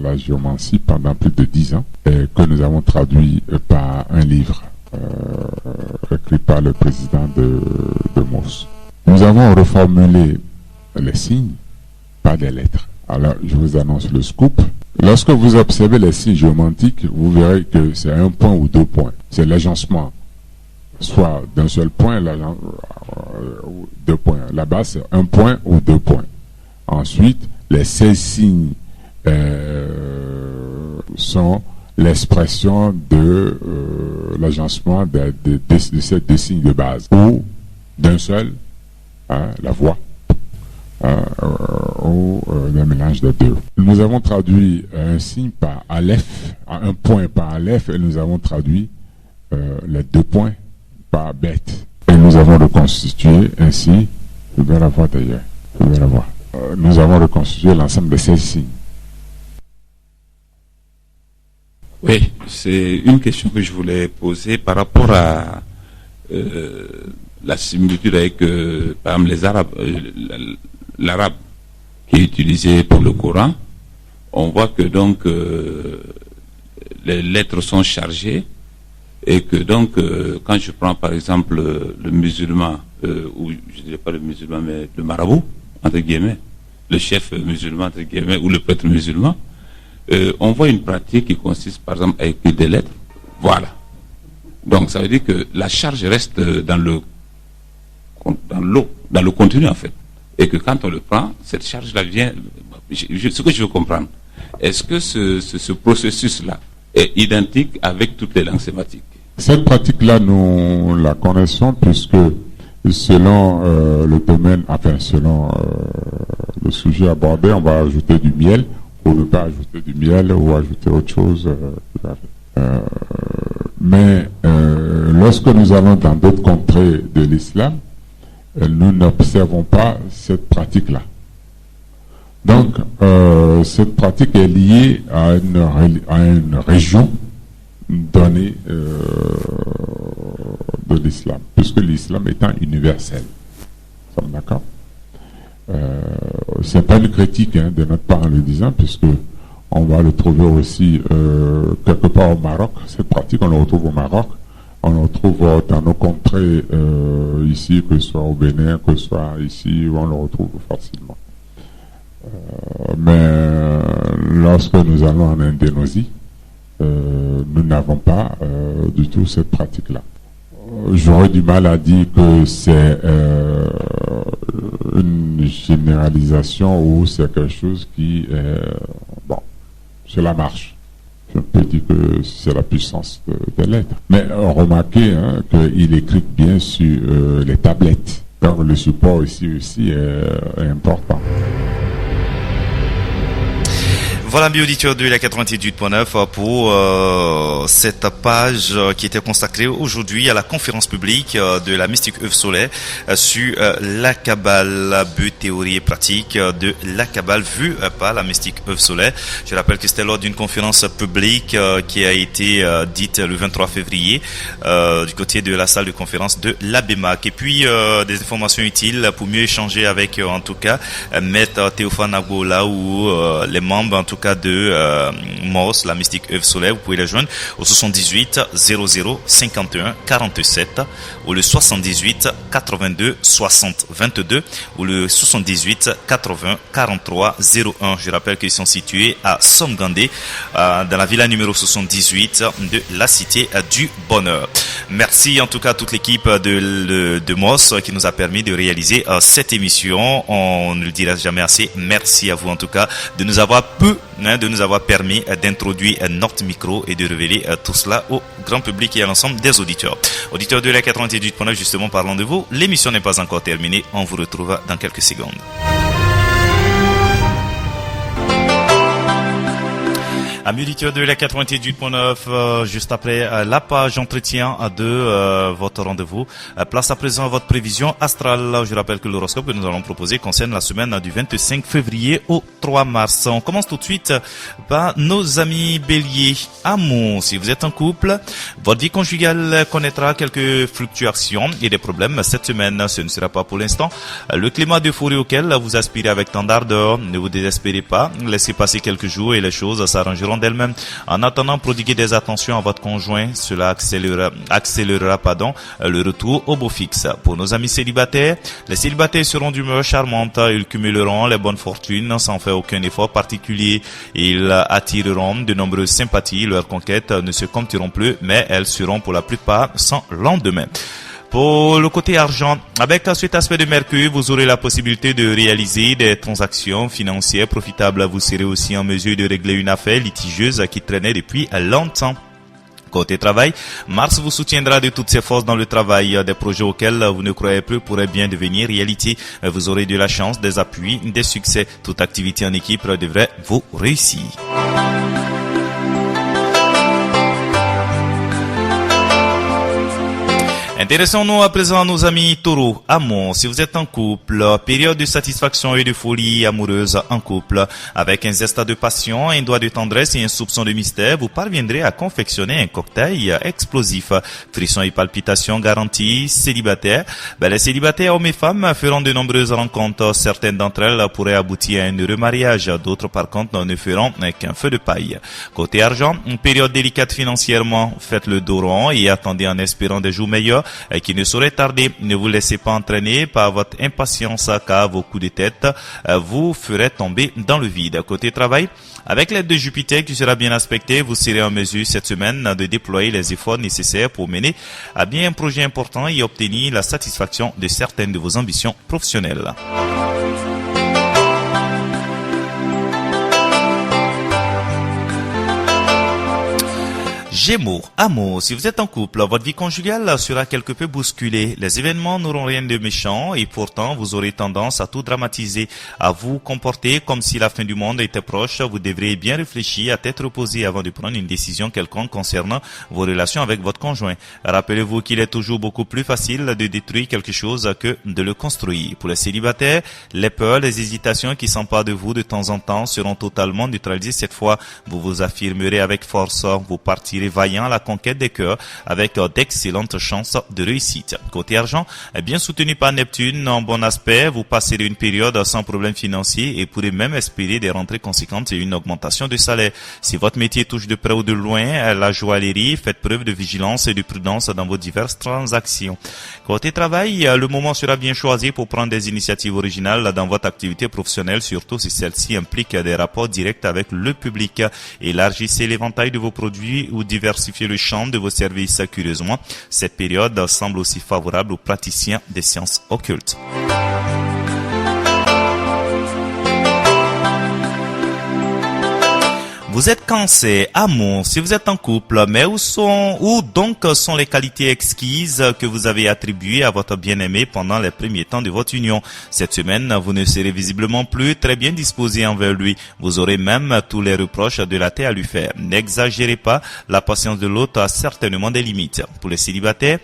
la géomancie pendant plus de 10 ans et que nous avons traduit par un livre écrit par le président de MOS. Nous avons reformulé les signes par des lettres. Alors, je vous annonce le scoop. Lorsque vous observez les signes géomantiques, vous verrez que c'est un point ou 2 points. C'est l'agencement, soit d'un seul point, 2 points. Là-bas, c'est 1 point ou 2 points. Ensuite, les 16 signes sont l'expression de l'agencement de ces 2 signes de base, ou d'un seul, la voix, ou le mélange des 2. Nous avons traduit un signe par Aleph, un point par Aleph, et nous avons traduit les 2 points par Bet. Et nous avons reconstitué ainsi, je vais la voir d'ailleurs, nous avons reconstitué l'ensemble de ces signes. Oui, c'est une question que je voulais poser par rapport à la similitude avec, par exemple, les Arabes, l'arabe qui est utilisé pour le Coran. On voit que donc les lettres sont chargées et que donc quand je prends par exemple le musulman, ou je ne dirais pas le musulman mais le marabout, entre guillemets, le chef musulman, entre guillemets, ou le prêtre musulman, on voit une pratique qui consiste par exemple à écrire des lettres. Voilà. Donc ça veut dire que la charge reste dans le contenu en fait. Et que quand on le prend, cette charge-là vient... ce que je veux comprendre, est-ce que ce processus-là est identique avec toutes les langues sématiques? Cette pratique-là, nous la connaissons puisque selon le domaine, selon le sujet abordé, on va ajouter du miel ou ne pas ajouter du miel ou ajouter autre chose. Mais lorsque nous allons dans d'autres contrées de l'islam, nous n'observons pas cette pratique-là. Donc, cette pratique est liée à une région donnée de l'islam, puisque l'islam étant universel. Nous sommes d'accord? C'est pas une critique de notre part en le disant, puisque on va le trouver aussi quelque part au Maroc. Cette pratique, on le retrouve au Maroc. On le retrouve dans nos contrées ici, que ce soit au Bénin, que ce soit ici, on le retrouve facilement. Mais lorsque nous allons en Indonésie, nous n'avons pas du tout cette pratique-là. J'aurais du mal à dire que c'est une généralisation ou c'est quelque chose qui est... bon, c'est la marche. Je peux dire que c'est la puissance des lettres. Mais remarquez qu'il écrit bien sur les tablettes. Donc le support ici aussi est important. Voilà, amis auditeurs de la 88.9 pour cette page qui était consacrée aujourd'hui à la conférence publique de la mystique œuvre solaire sur la Kabbale, but, théorie et pratique de la Kabbale vue par la mystique œuvre solaire. Je rappelle que c'était lors d'une conférence publique qui a été dite le 23 février du côté de la salle de conférence de l'ABEMAC. Et puis des informations utiles pour mieux échanger avec en tout cas Maître Théophane Agbola ou les membres en tout cas de MOS, la mystique œuvre solaire. Vous pouvez les joindre au 78 00 51 47 ou le 78 82 60 22 ou le 78 80 43 01. Je rappelle qu'ils sont situés à Somgandé dans la villa numéro 78 de la cité du Bonheur. Merci en tout cas à toute l'équipe de MOS qui nous a permis de réaliser cette émission. On ne le dira jamais assez. Merci à vous en tout cas de nous avoir permis d'introduire notre micro et de révéler tout cela au grand public et à l'ensemble des auditeurs. Auditeurs de la 98.9, justement parlons de vous. L'émission n'est pas encore terminée. On vous retrouve dans quelques secondes. Amis auditeurs de la 98.9, juste après la page entretien de votre rendez-vous. Place à présent à votre prévision astrale. Je rappelle que l'horoscope que nous allons proposer concerne la semaine du 25 février au 3 mars. On commence tout de suite par nos amis béliers. Amour, si vous êtes en couple, votre vie conjugale connaîtra quelques fluctuations et des problèmes cette semaine. Ce ne sera pas pour l'instant le climat d'euphorie auquel vous aspirez avec tant d'ardeur. Ne vous désespérez pas, laissez passer quelques jours et les choses s'arrangeront d'elle-même. En attendant, prodiguez des attentions à votre conjoint. Cela accélérera le retour au beau fixe. Pour nos amis célibataires, les célibataires seront d'humeur charmante. Ils cumuleront les bonnes fortunes sans faire aucun effort particulier. Ils attireront de nombreuses sympathies. Leurs conquêtes ne se compteront plus, mais elles seront pour la plupart sans lendemain. Pour le côté argent, avec cet aspect de Mercure, vous aurez la possibilité de réaliser des transactions financières profitables. Vous serez aussi en mesure de régler une affaire litigieuse qui traînait depuis longtemps. Côté travail, Mars vous soutiendra de toutes ses forces dans le travail. Des projets auxquels vous ne croyez plus pourraient bien devenir réalité. Vous aurez de la chance, des appuis, des succès. Toute activité en équipe devrait vous réussir. Intéressons-nous à présent à nos amis taureaux. Amour, si vous êtes en couple, période de satisfaction et de folie amoureuse en couple, avec un zeste de passion, un doigt de tendresse et un soupçon de mystère, vous parviendrez à confectionner un cocktail explosif. Frissons et palpitations garantis. Célibataires, les célibataires hommes et femmes feront de nombreuses rencontres. Certaines d'entre elles pourraient aboutir à un heureux mariage. D'autres par contre ne feront qu'un feu de paille. Côté argent, une période délicate financièrement. Faites le dos rond et attendez en espérant des jours meilleurs qui ne saurait tarder. Ne vous laissez pas entraîner par votre impatience car vos coups de tête vous feraient tomber dans le vide. Côté travail, avec l'aide de Jupiter qui sera bien aspecté, vous serez en mesure cette semaine de déployer les efforts nécessaires pour mener à bien un projet important et obtenir la satisfaction de certaines de vos ambitions professionnelles. Gémeaux, amour, si vous êtes en couple, votre vie conjugale sera quelque peu bousculée. Les événements n'auront rien de méchant et pourtant vous aurez tendance à tout dramatiser, à vous comporter comme si la fin du monde était proche. Vous devriez bien réfléchir à tête reposée avant de prendre une décision quelconque concernant vos relations avec votre conjoint. Rappelez-vous qu'il est toujours beaucoup plus facile de détruire quelque chose que de le construire. Pour les célibataires, les peurs, les hésitations qui s'emparent de vous de temps en temps seront totalement neutralisées cette fois. Vous vous affirmerez avec force, vous partirez vaillant à la conquête des cœurs avec d'excellentes chances de réussite. Côté argent, bien soutenu par Neptune, en bon aspect, vous passerez une période sans problème financier et pourrez même espérer des rentrées conséquentes et une augmentation de salaire. Si votre métier touche de près ou de loin la joaillerie, faites preuve de vigilance et de prudence dans vos diverses transactions. Côté travail, le moment sera bien choisi pour prendre des initiatives originales dans votre activité professionnelle, surtout si celle-ci implique des rapports directs avec le public. Élargissez l'éventail de vos produits ou diversifier le champ de vos services. Curieusement, cette période semble aussi favorable aux praticiens des sciences occultes. Vous êtes Cancer, amour, si vous êtes en couple, mais où donc sont les qualités exquises que vous avez attribuées à votre bien-aimé pendant les premiers temps de votre union? Cette semaine, vous ne serez visiblement plus très bien disposé envers lui. Vous aurez même tous les reproches de la terre à lui faire. N'exagérez pas, la patience de l'autre a certainement des limites. Pour les célibataires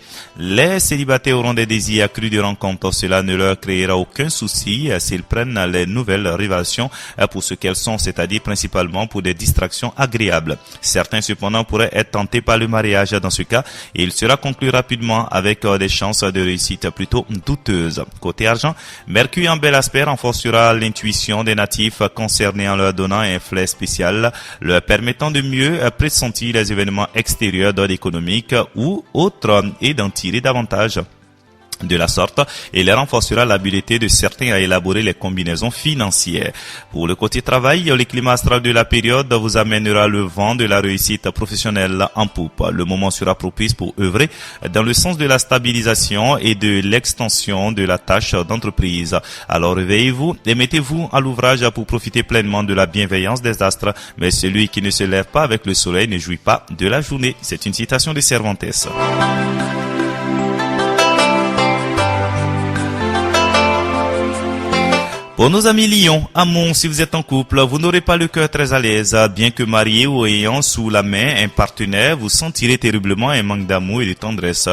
auront des désirs accrus de rencontres. Cela ne leur créera aucun souci s'ils prennent les nouvelles révélations pour ce qu'elles sont, c'est-à-dire principalement pour des distractions agréables. Certains cependant pourraient être tentés par le mariage. Dans ce cas, il sera conclu rapidement avec des chances de réussite plutôt douteuses. Côté argent, Mercure en bel aspect renforcera l'intuition des natifs concernés en leur donnant un flair spécial, leur permettant de mieux pressentir les événements extérieurs d'ordre économique ou autres et d'en tirer davantage. de la sorte, il renforcera l'habileté de certains à élaborer les combinaisons financières. Pour le côté travail, le climat astral de la période vous amènera le vent de la réussite professionnelle en poupe. Le moment sera propice pour œuvrer dans le sens de la stabilisation et de l'extension de la tâche d'entreprise. Alors réveillez-vous et mettez-vous à l'ouvrage pour profiter pleinement de la bienveillance des astres. Mais celui qui ne se lève pas avec le soleil ne jouit pas de la journée. C'est une citation de Cervantes. Pour nos amis Lions, Amon, si vous êtes en couple, vous n'aurez pas le cœur très à l'aise. Bien que marié ou ayant sous la main un partenaire, vous sentirez terriblement un manque d'amour et de tendresse.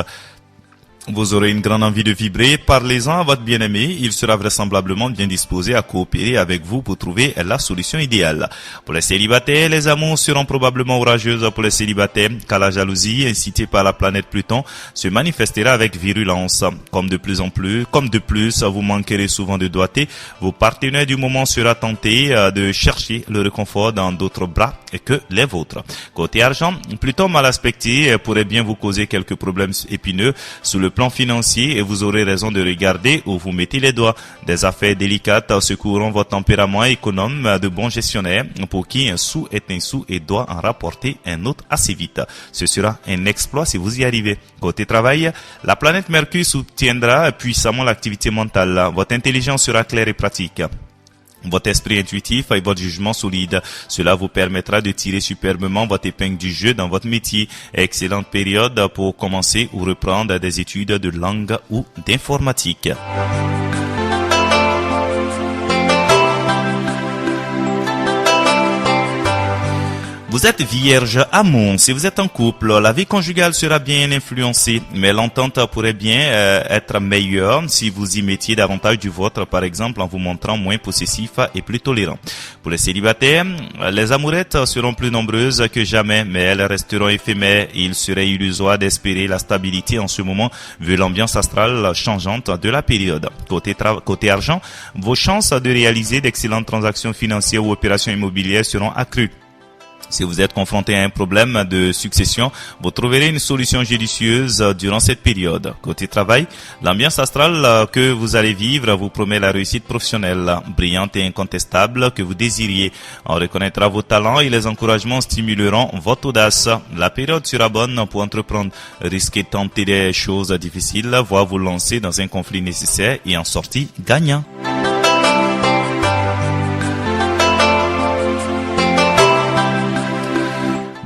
Vous aurez une grande envie de vibrer. Parlez-en à votre bien-aimé. Il sera vraisemblablement bien disposé à coopérer avec vous pour trouver la solution idéale. Pour les célibataires, les amours seront probablement orageuses pour les célibataires, car la jalousie, incitée par la planète Pluton, se manifestera avec virulence. Comme de plus, vous manquerez souvent de doigté. Vos partenaires du moment sera tenté de chercher le réconfort dans d'autres bras que les vôtres. Côté argent, Pluton mal aspecté pourrait bien vous causer quelques problèmes épineux sous le plan financier et vous aurez raison de regarder où vous mettez les doigts. Des affaires délicates secourront votre tempérament économe de bon gestionnaire pour qui un sou est un sou et doit en rapporter un autre assez vite. Ce sera un exploit si vous y arrivez. Côté travail, la planète Mercure soutiendra puissamment l'activité mentale. Votre intelligence sera claire et pratique. Votre esprit intuitif et votre jugement solide. Cela vous permettra de tirer superbement votre épingle du jeu dans votre métier. Excellente période pour commencer ou reprendre des études de langue ou d'informatique. Vous êtes vierge, Amon. Si vous êtes en couple, la vie conjugale sera bien influencée, mais l'entente pourrait bien être meilleure si vous y mettiez davantage du vôtre, par exemple en vous montrant moins possessif et plus tolérant. Pour les célibataires, les amourettes seront plus nombreuses que jamais, mais elles resteront éphémères et il serait illusoire d'espérer la stabilité en ce moment, vu l'ambiance astrale changeante de la période. Côté argent, vos chances de réaliser d'excellentes transactions financières ou opérations immobilières seront accrues. Si vous êtes confronté à un problème de succession, vous trouverez une solution judicieuse durant cette période. Côté travail, l'ambiance astrale que vous allez vivre vous promet la réussite professionnelle, brillante et incontestable que vous désiriez. On reconnaîtra vos talents et les encouragements stimuleront votre audace. La période sera bonne pour entreprendre. Risquez de tenter des choses difficiles, voire vous lancer dans un conflit nécessaire et en sortir gagnant.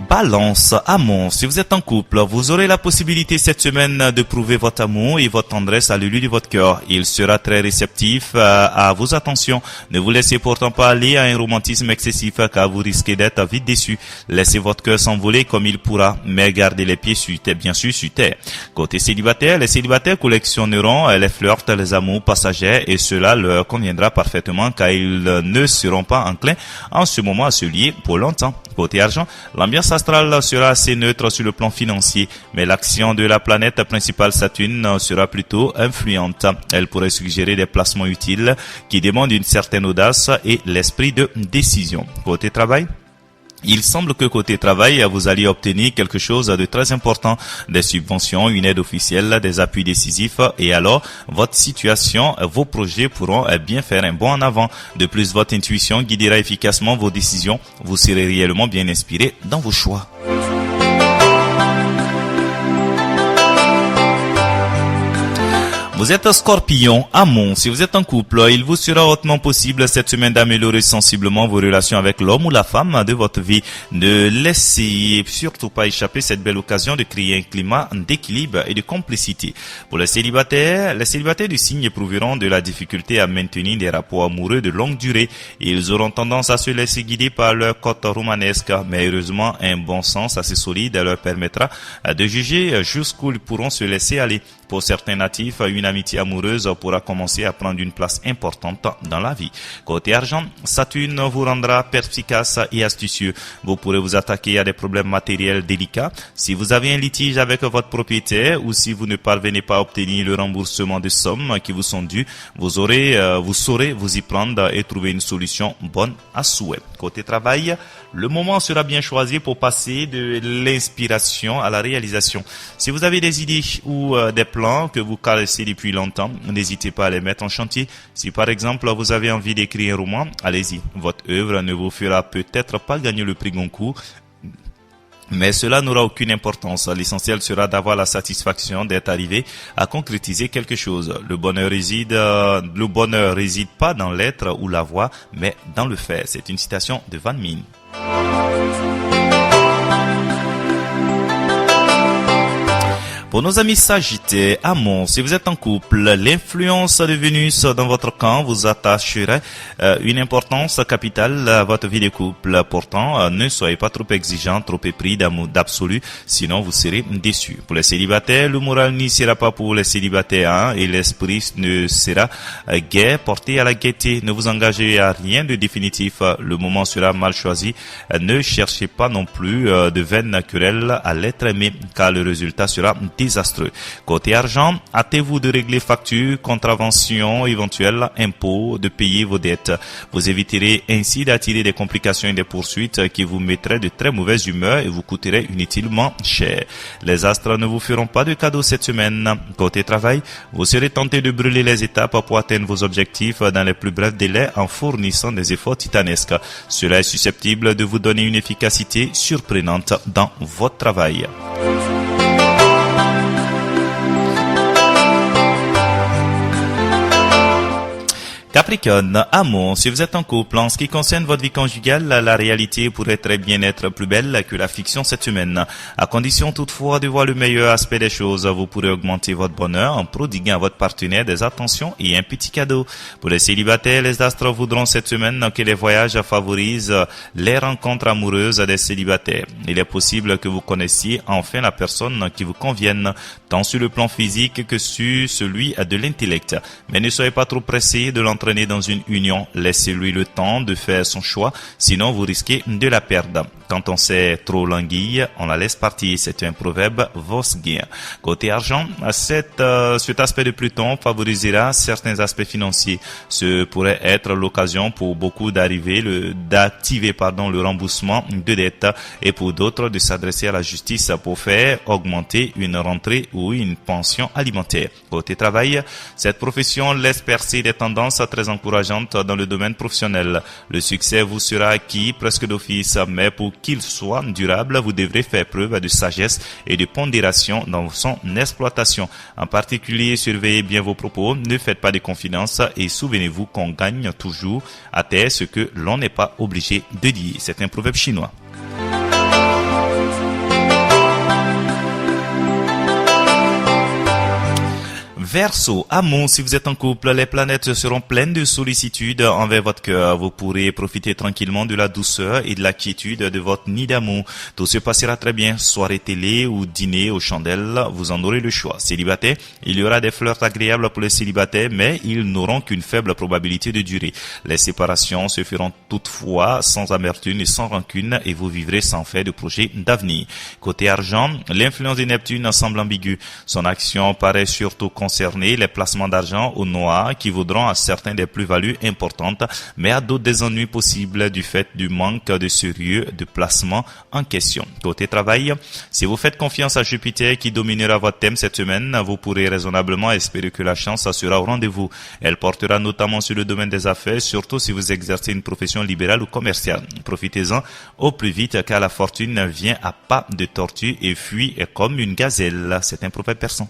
Balance, Amon. Si vous êtes en couple, vous aurez la possibilité cette semaine de prouver votre amour et votre tendresse à l'élu de votre cœur. Il sera très réceptif à vos attentions. Ne vous laissez pourtant pas aller à un romantisme excessif car vous risquez d'être vite déçu. Laissez votre cœur s'envoler comme il pourra, mais gardez les pieds sur terre, bien sûr sur terre. Côté célibataire, les célibataires collectionneront les flirts, les amours passagers et cela leur conviendra parfaitement car ils ne seront pas enclins en ce moment à se lier pour longtemps. Côté argent, l'ambiance astrale sera assez neutre sur le plan financier, mais l'action de la planète principale Saturne sera plutôt influente. Elle pourrait suggérer des placements utiles qui demandent une certaine audace et l'esprit de décision. Côté travail, il semble que côté travail, vous alliez obtenir quelque chose de très important, des subventions, une aide officielle, des appuis décisifs et alors votre situation, vos projets pourront bien faire un bond en avant. De plus, votre intuition guidera efficacement vos décisions. Vous serez réellement bien inspiré dans vos choix. Vous êtes Scorpion, Amon. Si vous êtes en couple, il vous sera hautement possible cette semaine d'améliorer sensiblement vos relations avec l'homme ou la femme de votre vie. Ne laissez surtout pas échapper cette belle occasion de créer un climat d'équilibre et de complicité. Pour les célibataires du signe éprouveront de la difficulté à maintenir des rapports amoureux de longue durée. Ils auront tendance à se laisser guider par leur cote romanesque, mais heureusement, un bon sens assez solide leur permettra de juger jusqu'où ils pourront se laisser aller. Pour certains natifs, une amitié amoureuse pourra commencer à prendre une place importante dans la vie. Côté argent, Saturne vous rendra perspicace et astucieux. Vous pourrez vous attaquer à des problèmes matériels délicats. Si vous avez un litige avec votre propriétaire ou si vous ne parvenez pas à obtenir le remboursement des sommes qui vous sont dues, vous saurez vous y prendre et trouver une solution bonne à souhait. Côté travail, le moment sera bien choisi pour passer de l'inspiration à la réalisation. Si vous avez des idées ou des plans que vous caressez depuis depuis longtemps, n'hésitez pas à les mettre en chantier. Si par exemple vous avez envie d'écrire un roman, allez-y. Votre œuvre ne vous fera peut-être pas gagner le prix Goncourt, mais cela n'aura aucune importance. L'essentiel sera d'avoir la satisfaction d'être arrivé à concrétiser quelque chose. Le bonheur réside pas dans l'être ou la voix, mais dans le faire. C'est une citation de Van Mine. Pour nos amis Sagittaires, Amon, si vous êtes en couple, l'influence de Vénus dans votre camp vous attacherait une importance capitale à votre vie de couple. Pourtant, ne soyez pas trop exigeant, trop épris d'amour d'absolu, sinon vous serez déçus. Pour les célibataires, le moral n'y sera pas pour les célibataires et l'esprit ne sera gai, porté à la gaieté. Ne vous engagez à rien de définitif, le moment sera mal choisi. Ne cherchez pas non plus de veine naturelle à l'être aimé, car le résultat sera désastreux. Côté argent, hâtez-vous de régler factures, contraventions éventuelles, impôts, de payer vos dettes. Vous éviterez ainsi d'attirer des complications et des poursuites qui vous mettraient de très mauvaise humeur et vous coûteraient inutilement cher. Les astres ne vous feront pas de cadeaux cette semaine. Côté travail, vous serez tenté de brûler les étapes pour atteindre vos objectifs dans les plus brefs délais en fournissant des efforts titanesques. Cela est susceptible de vous donner une efficacité surprenante dans votre travail. Capricorne, amour, si vous êtes en couple, en ce qui concerne votre vie conjugale, la réalité pourrait très bien être plus belle que la fiction cette semaine. À condition toutefois de voir le meilleur aspect des choses, vous pourrez augmenter votre bonheur en prodiguant à votre partenaire des attentions et un petit cadeau. Pour les célibataires, les astres voudront cette semaine que les voyages favorisent les rencontres amoureuses des célibataires. Il est possible que vous connaissiez enfin la personne qui vous convienne, tant sur le plan physique que sur celui de l'intellect. Mais ne soyez pas trop pressés de l'entraîner dans une union, laissez-lui le temps de faire son choix, sinon vous risquez de la perdre. Quand on sait trop l'anguille, on la laisse partir. C'est un proverbe vosgien. Côté argent, cet aspect de Pluton favorisera certains aspects financiers. Ce pourrait être l'occasion pour beaucoup d'activer le remboursement de dettes et pour d'autres de s'adresser à la justice pour faire augmenter une rentrée ou une pension alimentaire. Côté travail, cette profession laisse percer des tendances très encourageantes dans le domaine professionnel. Le succès vous sera acquis presque d'office, mais pour qu'il soit durable, vous devrez faire preuve de sagesse et de pondération dans son exploitation. En particulier, surveillez bien vos propos, ne faites pas de confidences et souvenez-vous qu'on gagne toujours à terre ce que l'on n'est pas obligé de dire. C'est un proverbe chinois. Verseau, amour, si vous êtes en couple, les planètes seront pleines de sollicitude envers votre cœur. Vous pourrez profiter tranquillement de la douceur et de la quiétude de votre nid d'amour. Tout se passera très bien. Soirée télé ou dîner aux chandelles, vous en aurez le choix. Célibataire, il y aura des flirts agréables pour les célibataires, mais ils n'auront qu'une faible probabilité de durer. Les séparations se feront toutefois sans amertume et sans rancune et vous vivrez sans faire de projet d'avenir. Côté argent, l'influence de Neptune semble ambiguë. Son action paraît surtout concerner les placements d'argent au noir qui vaudront à certains des plus-values importantes, mais à d'autres des ennuis possibles du fait du manque de sérieux de placement en question. Côté travail, si vous faites confiance à Jupiter qui dominera votre thème cette semaine, vous pourrez raisonnablement espérer que la chance sera au rendez-vous. Elle portera notamment sur le domaine des affaires, surtout si vous exercez une profession libérale ou commerciale. Profitez-en au plus vite car la fortune vient à pas de tortue et fuit comme une gazelle. C'est un proverbe persan.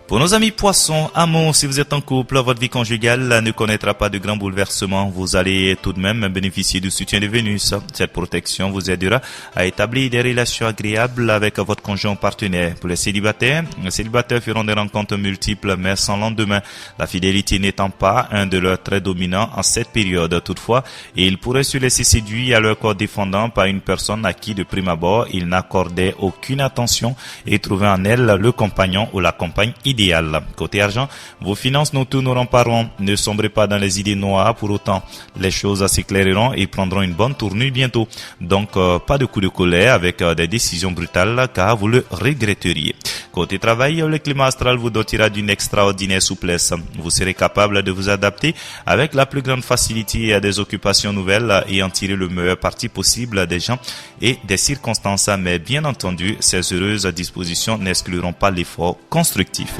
Pour nos amis poissons, amour, si vous êtes en couple, votre vie conjugale ne connaîtra pas de grands bouleversements. Vous allez tout de même bénéficier du soutien de Vénus. Cette protection vous aidera à établir des relations agréables avec votre conjoint partenaire. Pour les célibataires feront des rencontres multiples mais sans lendemain. La fidélité n'étant pas un de leurs traits dominants en cette période. Toutefois, ils pourraient se laisser séduire à leur corps défendant par une personne à qui de prime abord ils n'accordaient aucune attention et trouver en elle le compagnon ou la compagne idéale. Côté argent, vos finances ne tourneront pas rond. Ne sombrez pas dans les idées noires pour autant. Les choses s'éclaireront et prendront une bonne tournure bientôt. Donc, pas de coup de colère avec des décisions brutales car vous le regretteriez. Côté travail, le climat astral vous dotera d'une extraordinaire souplesse. Vous serez capable de vous adapter avec la plus grande facilité à des occupations nouvelles et en tirer le meilleur parti possible des gens et des circonstances. Mais bien entendu, ces heureuses dispositions n'excluront pas l'effort constructif.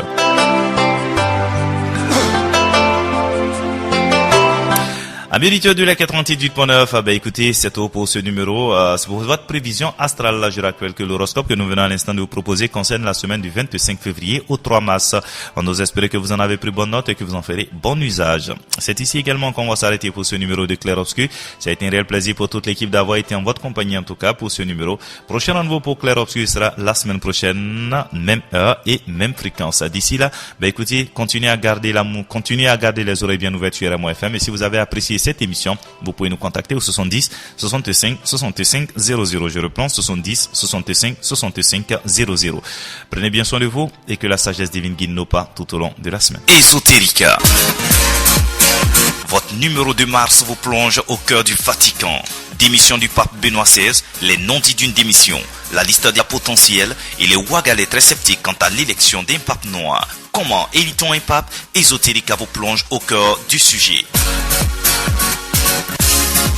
Amis auditeurs de la 88.9, écoutez, c'est tout pour ce numéro. C'est pour votre prévision astrale. Je rappelle que l'horoscope que nous venons à l'instant de vous proposer concerne la semaine du 25 février au 3 mars. On nous espère que vous en avez pris bonne note et que vous en ferez bon usage. C'est ici également qu'on va s'arrêter pour ce numéro de Clair Obscur. Ça a été un réel plaisir pour toute l'équipe d'avoir été en votre compagnie en tout cas pour ce numéro. Prochain rendez-vous pour Clair Obscur sera la semaine prochaine, même heure et même fréquence. D'ici là, écoutez, continuez à garder l'amour, continuez à garder les oreilles bien ouvertes sur RMO FM. Et si vous avez apprécié cette émission, vous pouvez nous contacter au 70 65 65 00. Je reprends 70 65 65 00. Prenez bien soin de vous et que la sagesse divine guide nos pas tout au long de la semaine. Ésotérica. Votre numéro de mars vous plonge au cœur du Vatican. Démission du pape Benoît XVI, les non-dits d'une démission, la liste des potentiels et les Ouagalais très sceptiques quant à l'élection d'un pape noir. Comment élite-t-on un pape? Ésotérica vous plonge au cœur du sujet.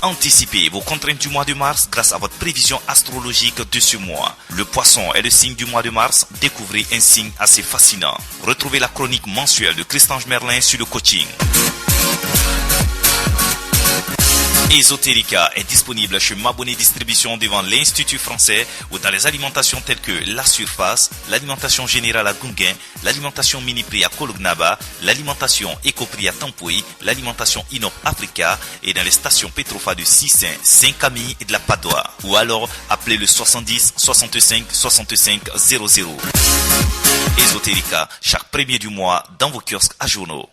Anticipez vos contraintes du mois de mars grâce à votre prévision astrologique de ce mois. Le poisson est le signe du mois de mars. Découvrez un signe assez fascinant. Retrouvez la chronique mensuelle de Christange Merlin sur le coaching. Ésotérica est disponible chez Mabonné Distribution devant l'Institut français ou dans les alimentations telles que La Surface, l'alimentation générale à Gunguin, l'alimentation Mini-Prix à Kolognaba, l'alimentation Ecoprix à Tampoui, l'alimentation Inop Africa et dans les stations Petrofa de Sissin, Saint-Camille et de la Padoie. Ou alors appelez le 70 65 65 00. Ésotérica, chaque premier du mois dans vos kiosques à journaux.